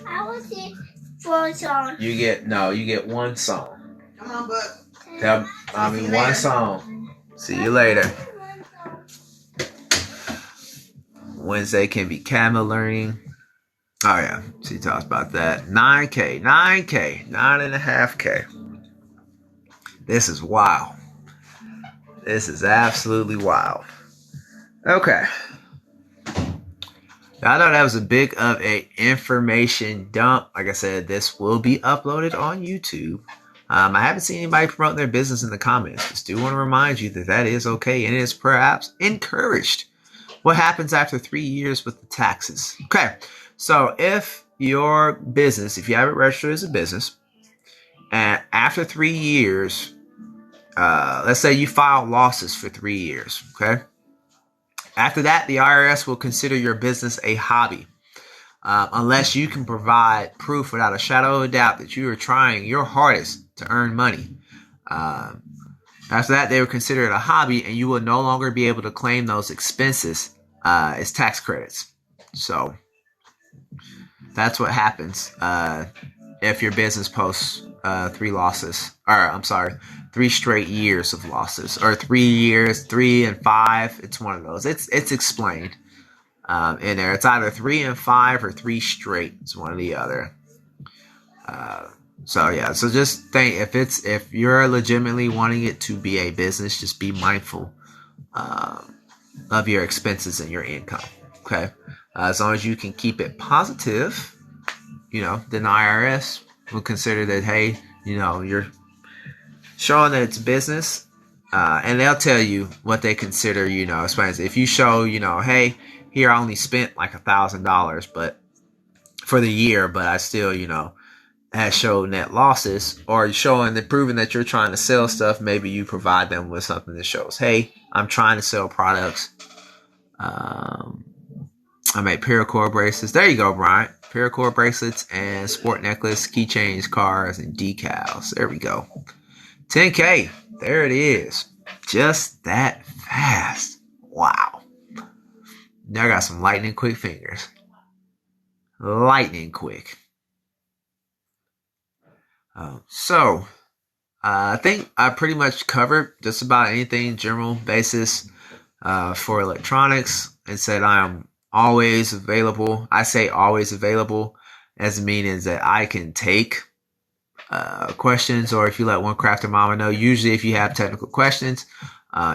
I want to see 4 songs. You get 1 song. Come on, bud. Tell mommy 1 song. See you later. Wednesday can be Canva learning. Oh yeah, she talks about that. 9K, 9.5K. This is wild. This is absolutely wild. Okay. I know that was a big of a information dump. Like I said, this will be uploaded on YouTube. I haven't seen anybody promoting their business in the comments. Just do want to remind you that is okay and it is perhaps encouraged. What happens after 3 years with the taxes? Okay. So if your business, if you have it registered as a business, and after 3 years, let's say you file losses for 3 years, okay? After that, the IRS will consider your business a hobby, unless you can provide proof without a shadow of a doubt that you are trying your hardest to earn money. After that, they will consider it a hobby, and you will no longer be able to claim those expenses as tax credits. So that's what happens if your business posts 3 straight years of losses, or 3 years, 3 and 5. It's one of those. It's explained in there. It's either 3 and 5 or 3 straight. It's one or the other. So yeah. So just think, if you're legitimately wanting it to be a business, just be mindful of your expenses and your income. Okay. As long as you can keep it positive, then the IRS will consider that, hey, you're showing that it's business, and they'll tell you what they consider, if you show, hey, here I only spent like $1,000, but for the year, but I still, has showed net losses, or showing that, proving that you're trying to sell stuff. Maybe you provide them with something that shows, hey, I'm trying to sell products. I made paracord bracelets. There you go, Brian. Paracord bracelets and sport necklace, keychains, cars, and decals. There we go. 10K. There it is. Just that fast. Wow. Now I got some lightning quick fingers. Lightning quick. I think I pretty much covered just about anything general basis for electronics, and said I am always available. I say always available as meaning that I can take questions, or if you let One Crafted Mama know. Usually if you have technical questions,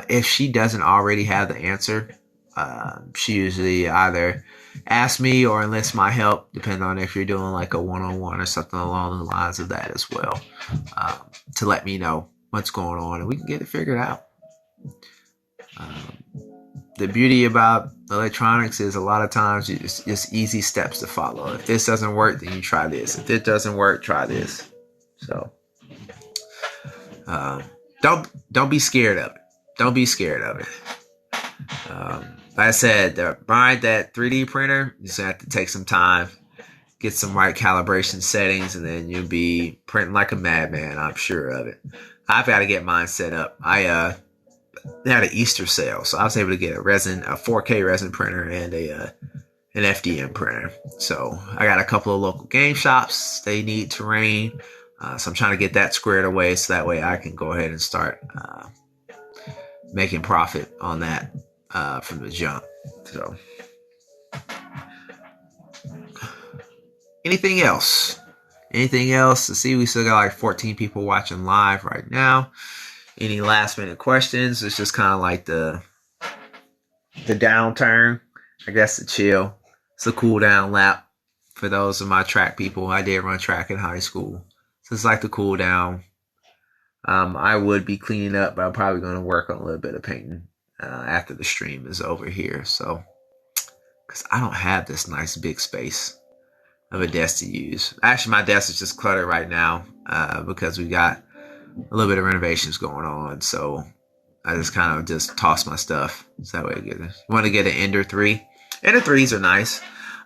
if she doesn't already have the answer, she usually either asks me or enlists my help, depending on if you're doing like a one-on-one or something along the lines of that as well, to let me know what's going on and we can get it figured out. The beauty about electronics is a lot of times it's just easy steps to follow. If this doesn't work, then you try this. If it doesn't work, try this. So don't be scared of it. Don't be scared of it. Like I said, buying that 3D printer, you just have to take some time, get some right calibration settings, and then you'll be printing like a madman. I'm sure of it. I've got to get mine set up. They had an Easter sale, so I was able to get a 4K resin printer and an FDM printer. So I got a couple of local game shops. They need terrain, so I'm trying to get that squared away, so that way I can go ahead and start making profit on that from the jump. So anything else? Anything else? To see, we still got like 14 people watching live right now. Any last minute questions? It's just kind of like the downturn, I guess, the chill. It's a cool down lap for those of my track people. I did run track in high school, so it's like the cool down. I would be cleaning up, but I'm probably going to work on a little bit of painting after the stream is over here. So, because I don't have this nice big space of a desk to use. Actually, my desk is just cluttered right now because we got a little bit of renovations going on. So I just kind of just toss my stuff. So that way I get it. You want to get an Ender 3. Ender 3s are nice.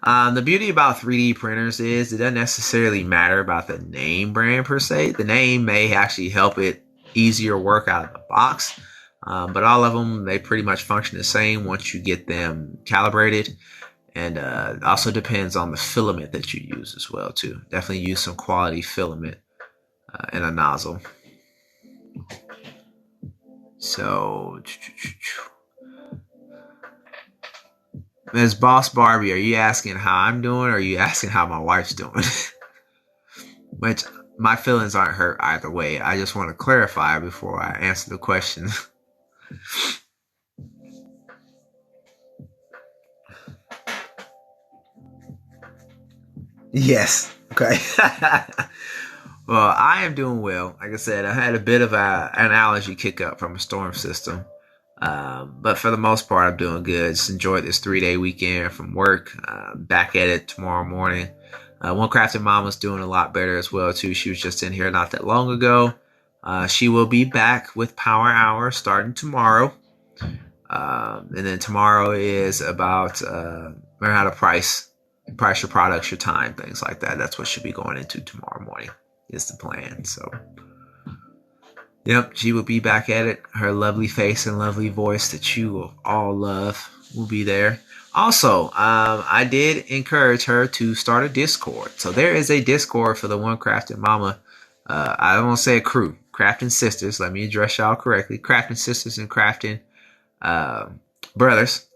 The beauty about 3D printers is it doesn't necessarily matter about the name brand per se. The name may actually help it easier work out of the box. But all of them, they pretty much function the same once you get them calibrated. And also depends on the filament that you use as well too. Definitely use some quality filament in a nozzle. So, Ms. Boss Barbie, are you asking how I'm doing, or are you asking how my wife's doing? Which my feelings aren't hurt either way. I just want to clarify before I answer the question. Yes. Okay. Well, I am doing well. Like I said, I had a bit of an allergy kick up from a storm system. But for the most part, I'm doing good. Just enjoyed this 3-day weekend from work. Back at it tomorrow morning. One Crafted Mama's doing a lot better as well, too. She was just in here not that long ago. She will be back with Power Hour starting tomorrow. And then tomorrow is about learn how to price your products, your time, things like that. That's what she'll be going into tomorrow morning is the plan. So, yep, she will be back at it. Her lovely face and lovely voice that you will all love will be there. Also, I did encourage her to start a Discord. So there is a Discord for the One Crafted Mama. I don't want to say a crew. Crafting Sisters. Let me address y'all correctly. Crafting Sisters and Crafting Brothers.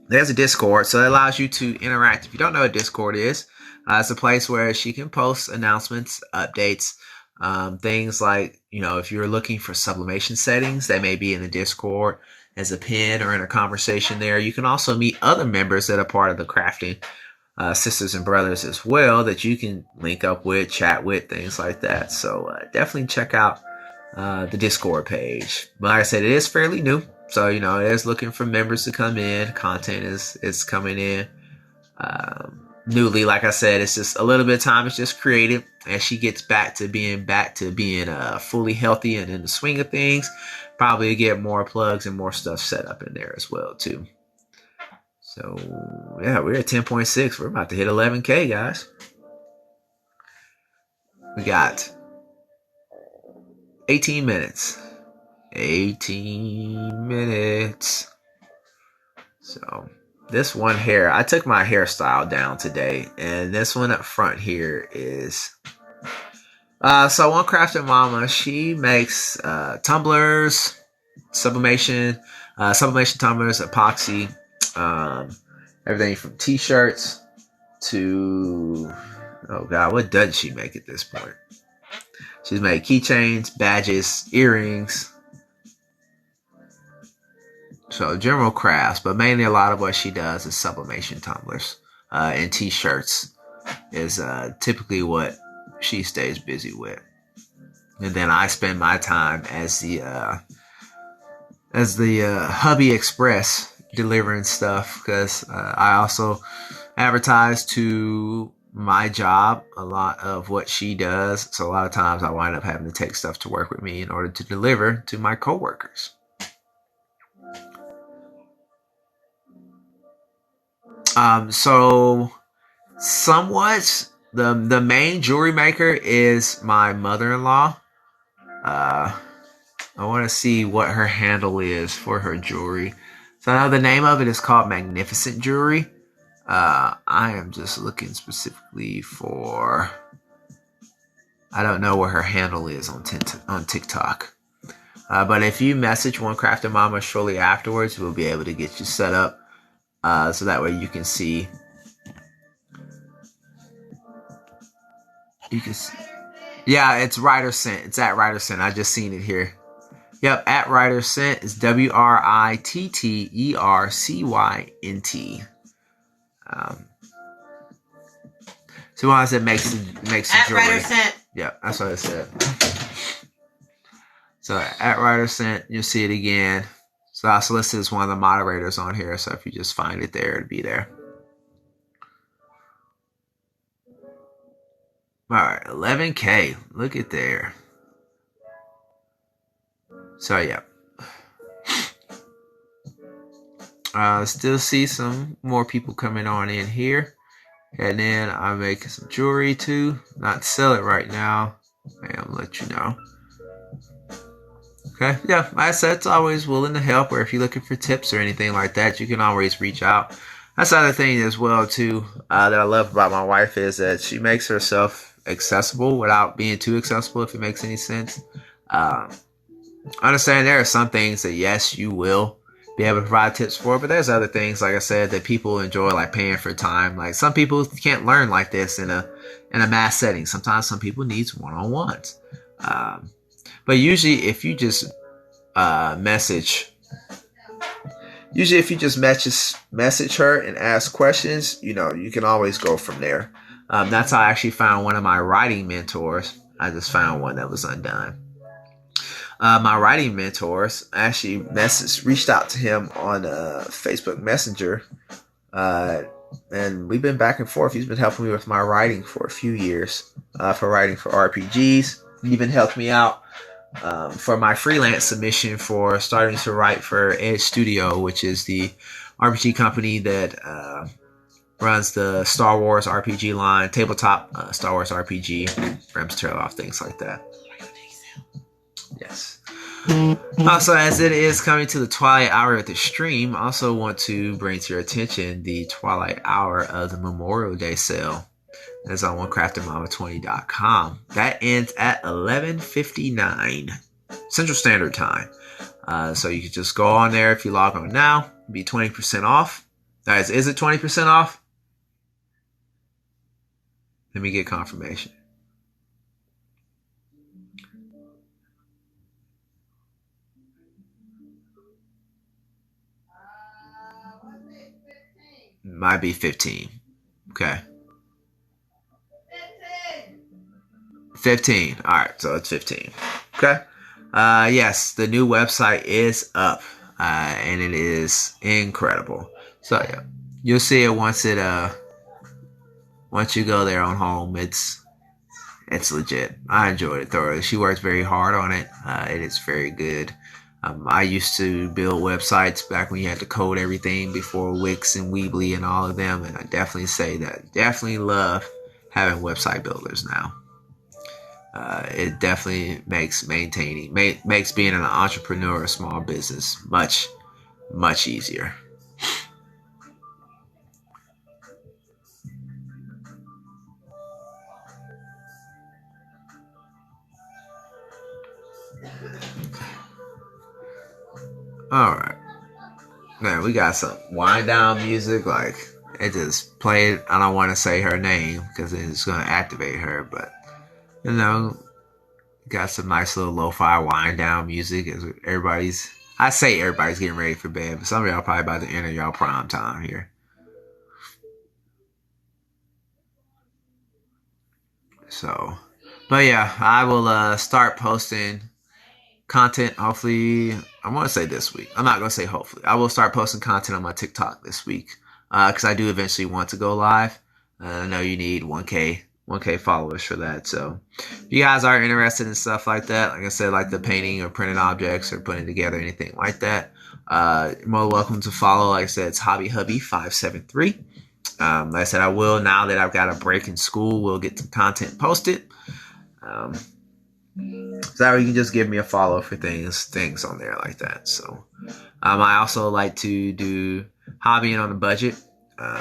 There's a Discord, so it allows you to interact. If you don't know what Discord is, it's a place where she can post announcements, updates, things like, if you're looking for sublimation settings, that may be in the Discord as a pin or in a conversation there. You can also meet other members that are part of the Crafting Sisters and Brothers as well that you can link up with, chat with, things like that. So definitely check out the Discord page. But like I said, it is fairly new. So, it is looking for members to come in. Content is coming in newly. Like I said, it's just a little bit of time. It's just creative. As she gets back to being fully healthy and in the swing of things, probably get more plugs and more stuff set up in there as well, too. So, yeah, we're at 10.6. We're about to hit 11K, guys. We got 18 minutes. 18 minutes. So this one hair, I took my hairstyle down today, and this one up front here is so One Crafted Mama, she makes tumblers, sublimation tumblers, epoxy, everything from t-shirts to, oh god, what doesn't she make at this point? She's made keychains, badges, earrings. So general crafts, but mainly a lot of what she does is sublimation tumblers and t-shirts is typically what she stays busy with. And then I spend my time as the Hubby Express delivering stuff because I also advertise to my job a lot of what she does. So a lot of times I wind up having to take stuff to work with me in order to deliver to my coworkers. So somewhat the main jewelry maker is my mother-in-law. I want to see what her handle is for her jewelry. So I know the name of it is called Magnificent Jewelry. I am just looking specifically for, I don't know what her handle is on TikTok. But if you message One Crafted Mama shortly afterwards, we'll be able to get you set up. So that way you can see. You can see. Yeah, it's Writer Scent. It's at Writer Scent. I just seen it here. Yep, at Writer Scent is WRITTERCYNT. So when I said makes the At jewelry. Writer Scent. Yep, that's what I said. So at Writer Scent, you'll see it again. So also listed as one of the moderators on here. So if you just find it there, it'll be there. All right, 11K. Look at there. So yeah. Still see some more people coming on in here. And then I'm making some jewelry too. Not to sell it right now. I'll let you know. Okay, yeah, like I said, it's always willing to help, or if you're looking for tips or anything like that, you can always reach out. That's the other thing as well, too, that I love about my wife is that she makes herself accessible without being too accessible, if it makes any sense. I understand there are some things that, yes, you will be able to provide tips for, but there's other things, like I said, that people enjoy, like paying for time. Like some people can't learn like this in a mass setting. Sometimes some people need one-on-ones. But usually if you just message her and ask questions, you can always go from there. That's how I actually found one of my writing mentors. I just found one that was undone. My writing mentors actually reached out to him on Facebook Messenger. And we've been back and forth. He's been helping me with my writing for a few years, for writing for RPGs. He even helped me out for my freelance submission for starting to write for Edge Studio, which is the RPG company that runs the Star Wars RPG line, tabletop Star Wars RPG, Bram's Trail-Off, things like that. Yes. Also, as it is coming to the twilight hour of the stream, I also want to bring to your attention the twilight hour of the Memorial Day sale. That's on OneCraftedMama20.com. That ends at 11:59 Central Standard Time. So you can just go on there if you log on now. Be 20% off. Guys, is it 20% off? Let me get confirmation. Might be 15. Okay. 15. All right, so it's 15. Okay. Yes, the new website is up, and it is incredible. So yeah, you'll see it once you go there on home. It's legit. I enjoyed it thoroughly. She works very hard on it. It is very good. I used to build websites back when you had to code everything before Wix and Weebly and all of them, and I definitely say that. Definitely love having website builders now. It definitely makes being an entrepreneur, a small business, much, much easier. All right. Man, we got some wind down music. Like, it just played. I don't want to say her name because it's going to activate her, but Got some nice little lo-fi wind down music as I say everybody's getting ready for bed, but some of y'all probably about to enter y'all prime time here. So, but yeah, I will start posting content. Hopefully, I want to say this week. I'm not going to say hopefully. I will start posting content on my TikTok this week because I do eventually want to go live. I know you need 1K followers for that. So if you guys are interested in stuff like that, like I said, like the painting or printed objects or putting together anything like that, you're more welcome to follow. Like I said, it's Hobby Hubby 573. Like I said, I will, now that I've got a break in school, we'll get some content posted. So you can just give me a follow for things on there like that. So I also like to do hobbying on a budget.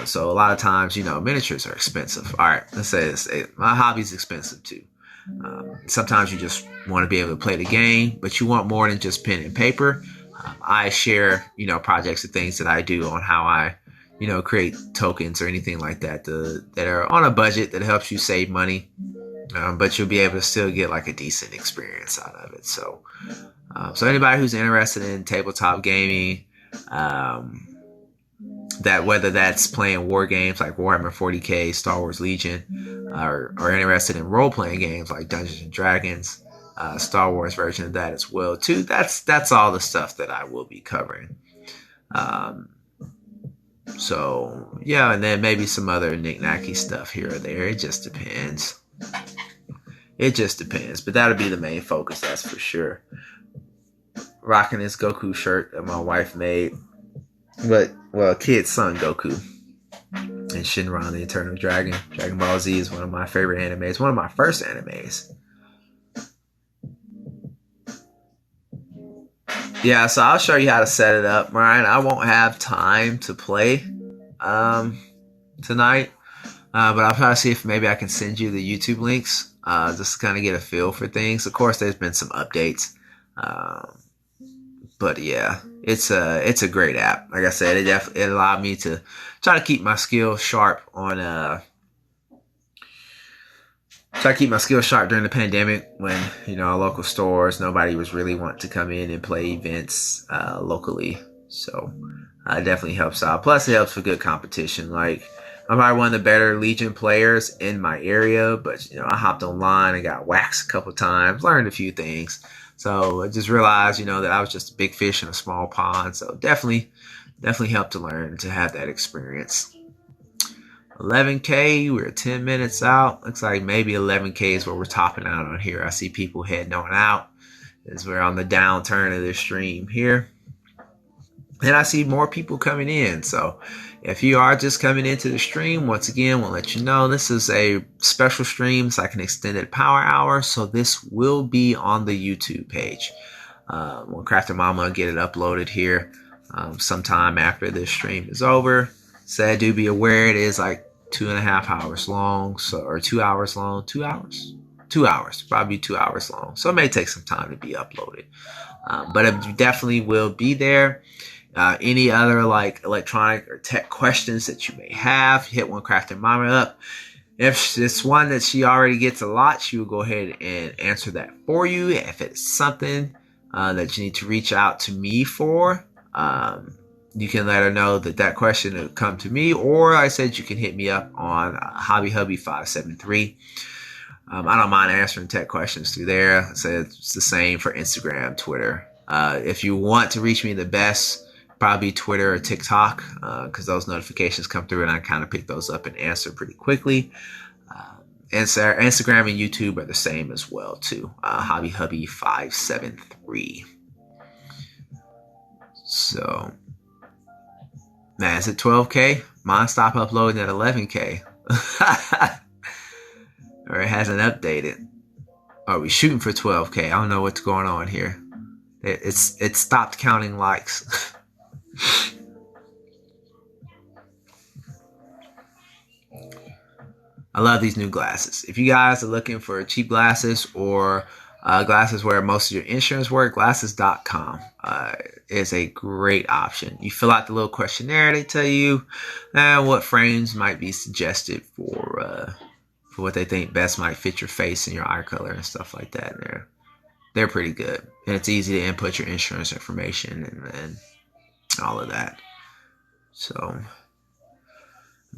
So a lot of times, miniatures are expensive. All right, let's say this. My hobby's expensive too. Sometimes you just want to be able to play the game, but you want more than just pen and paper. I share, projects and things that I do on how I, create tokens or anything like that that are on a budget that helps you save money. But you'll be able to still get like a decent experience out of it. So anybody who's interested in tabletop gaming, that whether that's playing war games like Warhammer 40K, Star Wars Legion, or interested in role-playing games like Dungeons and Dragons, Star Wars version of that as well too. That's all the stuff that I will be covering. So yeah, and then maybe some other knick-knacky stuff here or there. It just depends. But that'll be the main focus, that's for sure. Rocking this Goku shirt that my wife made. Kid's son Goku. And Shinron the Eternal Dragon. Dragon Ball Z is one of my favorite animes. One of my first animes. Yeah, so I'll show you how to set it up, Ryan. I won't have time to play tonight. But I'll try to see if maybe I can send you the YouTube links just to kind of get a feel for things. Of course, there's been some updates. But yeah, it's a great app. Like I said, it allowed me to try to keep my skills sharp during the pandemic when, our local stores, nobody was really wanting to come in and play events locally. So it definitely helps out. Plus, it helps for good competition. Like, I'm probably one of the better Legion players in my area, but I hopped online and got waxed a couple times, learned a few things. So I just realized, that I was just a big fish in a small pond. So definitely helped to learn to have that experience. 11K, we're 10 minutes out. Looks like maybe 11K is where we're topping out on here. I see people heading on out as we're on the downturn of this stream here. And I see more people coming in. So if you are just coming into the stream, once again, we'll let you know this is a special stream. It's like an extended power hour. So this will be on the YouTube page. When Crafter Mama will get it uploaded here sometime after this stream is over. So do be aware it is like 2.5 hours long. Or 2 hours long. 2 hours? 2 hours. Probably 2 hours long. So it may take some time to be uploaded. But it definitely will be there. Any other like electronic or tech questions that you may have, hit One Crafting Mama up. If it's one that she already gets a lot, she will go ahead and answer that for you. If it's something that you need to reach out to me for, you can let her know that question will come to me, or like I said, you can hit me up on Hobby Hubby 573. I don't mind answering tech questions through there. So it's the same for Instagram, Twitter. If you want to reach me the best, probably Twitter or TikTok, because those notifications come through and I kind of pick those up and answer pretty quickly. Instagram and YouTube are the same as well too. Hobby Hubby 573. So, man, is it 12K? Mine stopped uploading at 11K. Or it hasn't updated. Are we shooting for 12K? I don't know what's going on here. It stopped counting likes. I love these new glasses. If you guys are looking for cheap glasses or glasses where most of your insurance work, glasses.com is a great option. You fill out the little questionnaire. They tell you what frames might be suggested for what they think best might fit your face and your eye color and stuff like that. And they're pretty good. And it's easy to input your insurance information and all of that. So I'm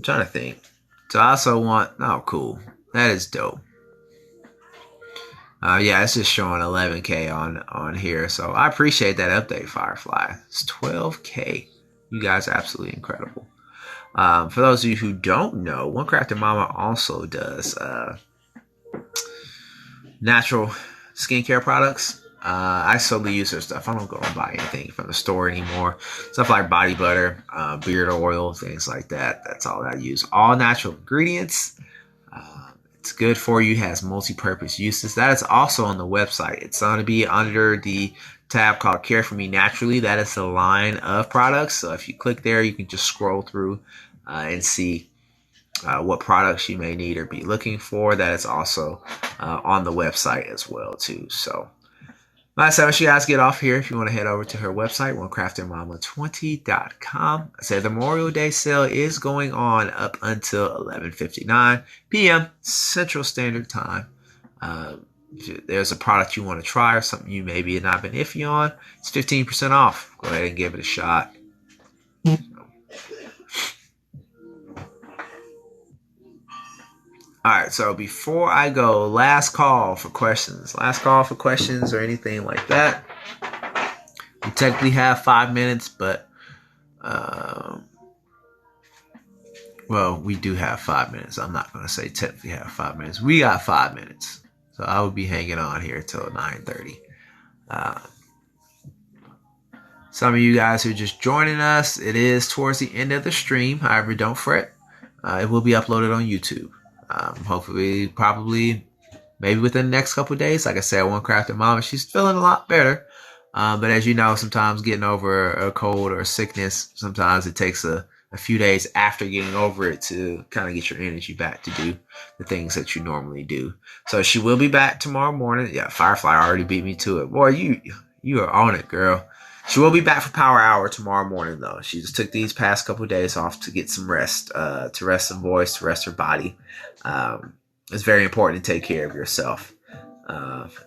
trying to think. So I also want, oh, cool. That is dope. Yeah, it's just showing 11K on here. So I appreciate that update, Firefly. It's 12K. You guys are absolutely incredible. For those of you who don't know, One Crafted Mama also does natural skincare products. I solely use her stuff. I don't go and buy anything from the store anymore. Stuff like body butter, beard oil, things like that. That's all that I use. All natural ingredients. It's good for you. Has multi-purpose uses. That is also on the website. It's going to be under the tab called Care For Me Naturally. That is the line of products. So if you click there, you can just scroll through and see what products you may need or be looking for. That is also on the website as well too. So like I said, once you guys get off here, if you want to head over to her website, onecraftedmama20.com. I said the Memorial Day sale is going on up until 11:59 p.m. Central Standard Time. If there's a product you want to try or something you maybe not been iffy on, it's 15% off. Go ahead and give it a shot. All right, so before I go, last call for questions. Last call for questions or anything like that. We technically have 5 minutes, but, well, we do have 5 minutes. I'm not going to say technically have 5 minutes. We got 5 minutes. So I will be hanging on here till 9:30. Some of you guys who are just joining us, it is towards the end of the stream. However, don't fret. It will be uploaded on YouTube. Hopefully, probably, maybe within the next couple of days. Like I said, One Crafted Mama, she's feeling a lot better. But as you know, sometimes getting over a cold or a sickness, sometimes it takes a few days after getting over it to kind of get your energy back to do the things that you normally do. So she will be back tomorrow morning. Yeah, Firefly already beat me to it. Boy, you are on it, girl. She will be back for Power Hour tomorrow morning, though. She just took these past couple of days off to get some rest, to rest some voice, to rest her body. It's very important to take care of yourself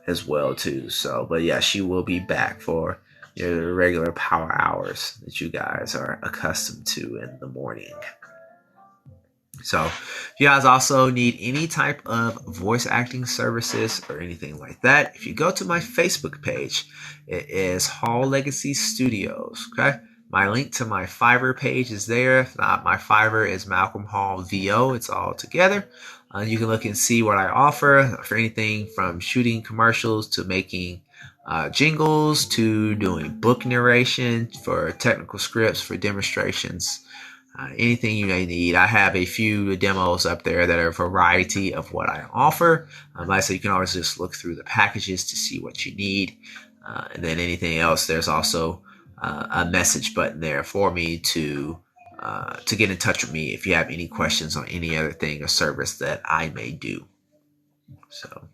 as well, too. So, but yeah, she will be back for your regular Power Hours that you guys are accustomed to in the morning. So if you guys also need any type of voice acting services or anything like that, if you go to my Facebook page, it is Hall Legacy Studios. Okay. My link to my Fiverr page is there. If not, my Fiverr is Malcolm Hall VO. It's all together. You can look and see what I offer for anything from shooting commercials to making jingles to doing book narration for technical scripts for demonstrations. Anything you may need. I have a few demos up there that are a variety of what I offer. Like I said, you can always just look through the packages to see what you need. And then anything else, there's also a message button there for me to get in touch with me if you have any questions on any other thing or service that I may do. So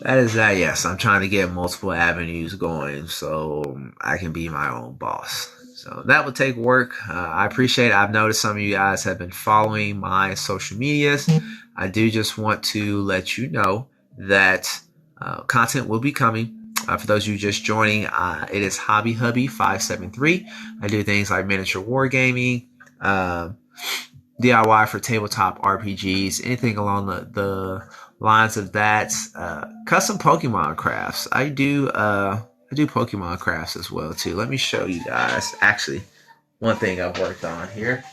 that is that. Yes, I'm trying to get multiple avenues going so I can be my own boss. So that will take work. I appreciate it. I've noticed some of you guys have been following my social medias. I do just want to let you know that content will be coming. For those of you just joining, it is Hobby Hubby 573. I do things like miniature wargaming, DIY for tabletop RPGs, anything along the lines of that. Custom Pokemon crafts. I do Pokemon crafts as well too. Let me show you guys. Actually, one thing I've worked on here.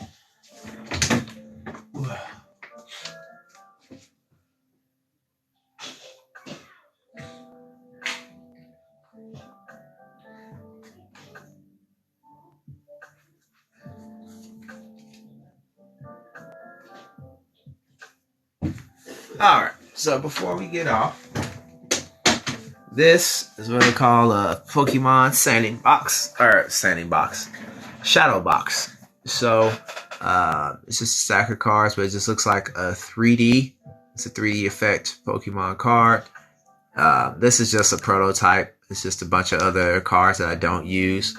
All right. So before we get off, this is what I call a Pokemon shadow box. So it's just a stack of cards, but it just looks like a 3D. It's a 3D effect Pokemon card. This is just a prototype. It's just a bunch of other cards that I don't use.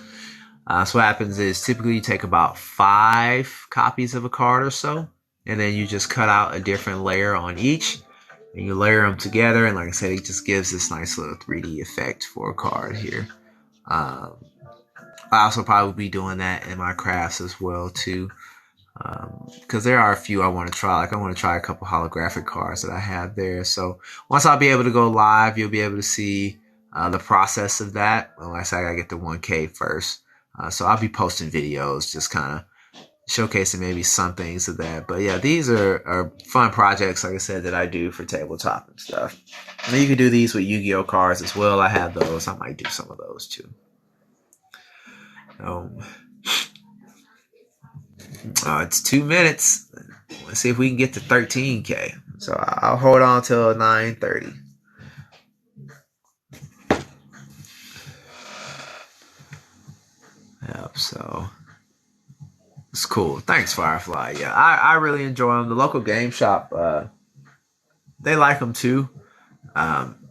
So what happens is typically you take about 5 copies of a card or so, and then you just cut out a different layer on each. and you layer them together, and like I said, it just gives this nice little 3D effect for a card here. I also probably be doing that in my crafts as well too, because there are a few I want to try. Like I want to try a couple holographic cards that I have there. So once I'll be able to go live, you'll be able to see the process of that. Well, like I said, I gotta get to 1K first. So I'll be posting videos, just kind of showcasing maybe some things of that. But yeah, these are fun projects, like I said, that I do for tabletop and stuff. And then you can do these with Yu-Gi-Oh cards as well. I have those. I might do some of those too. It's 2 minutes. Let's see if we can get to 13K. So I'll hold on till 9:30. Yep, so it's cool. Thanks, Firefly. Yeah, I really enjoy them. The local game shop, they like them too.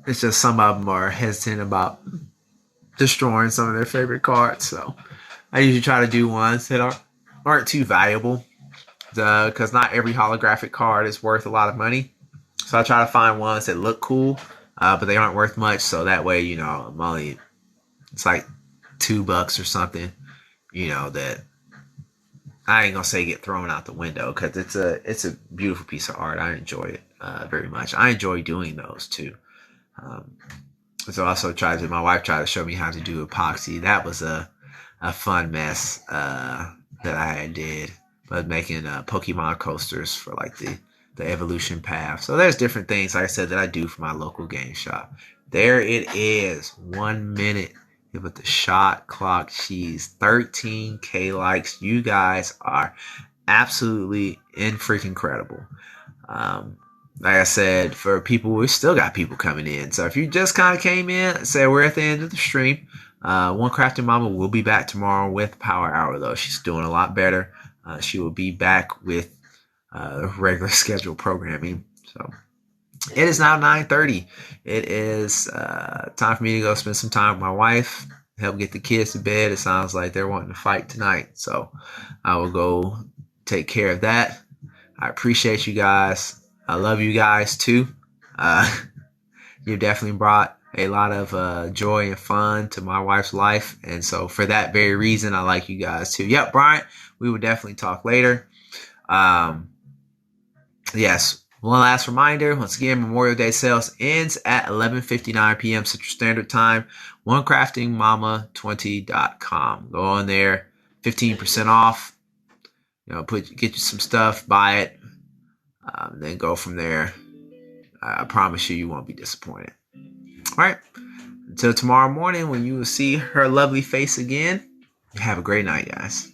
It's just some of them are hesitant about destroying some of their favorite cards. So I usually try to do ones that aren't too valuable, because not every holographic card is worth a lot of money. So I try to find ones that look cool, but they aren't worth much. So that way, it's like $2 or something, that I ain't gonna say get thrown out the window, because it's a beautiful piece of art. I enjoy it very much. I enjoy doing those too. So I also my wife tried to show me how to do epoxy. That was a fun mess that I did, but making Pokemon coasters for like the evolution path. So there's different things, like I said, that I do for my local game shop. There it is, 1 minute. With the shot clock cheese, 13K likes. You guys are absolutely freaking incredible. Like I said, for people, we still got people coming in. So if you just kind of came in, say we're at the end of the stream. One Crafting Mama will be back tomorrow with Power Hour, though. She's doing a lot better. She will be back with regular scheduled programming. So it is now 9:30. It is time for me to go spend some time with my wife, help get the kids to bed. It sounds like they're wanting to fight tonight. So I will go take care of that. I appreciate you guys. I love you guys too. You definitely brought a lot of joy and fun to my wife's life. And so for that very reason, I like you guys too. Yep, Bryant, we will definitely talk later. Yes. One last reminder, once again, Memorial Day sales ends at 11:59 p.m. Central Standard Time. OneCraftingMama20.com. Go on there, 15% off. Get you some stuff, buy it, then go from there. I promise you won't be disappointed. All right. Until tomorrow morning, when you will see her lovely face again. Have a great night, guys.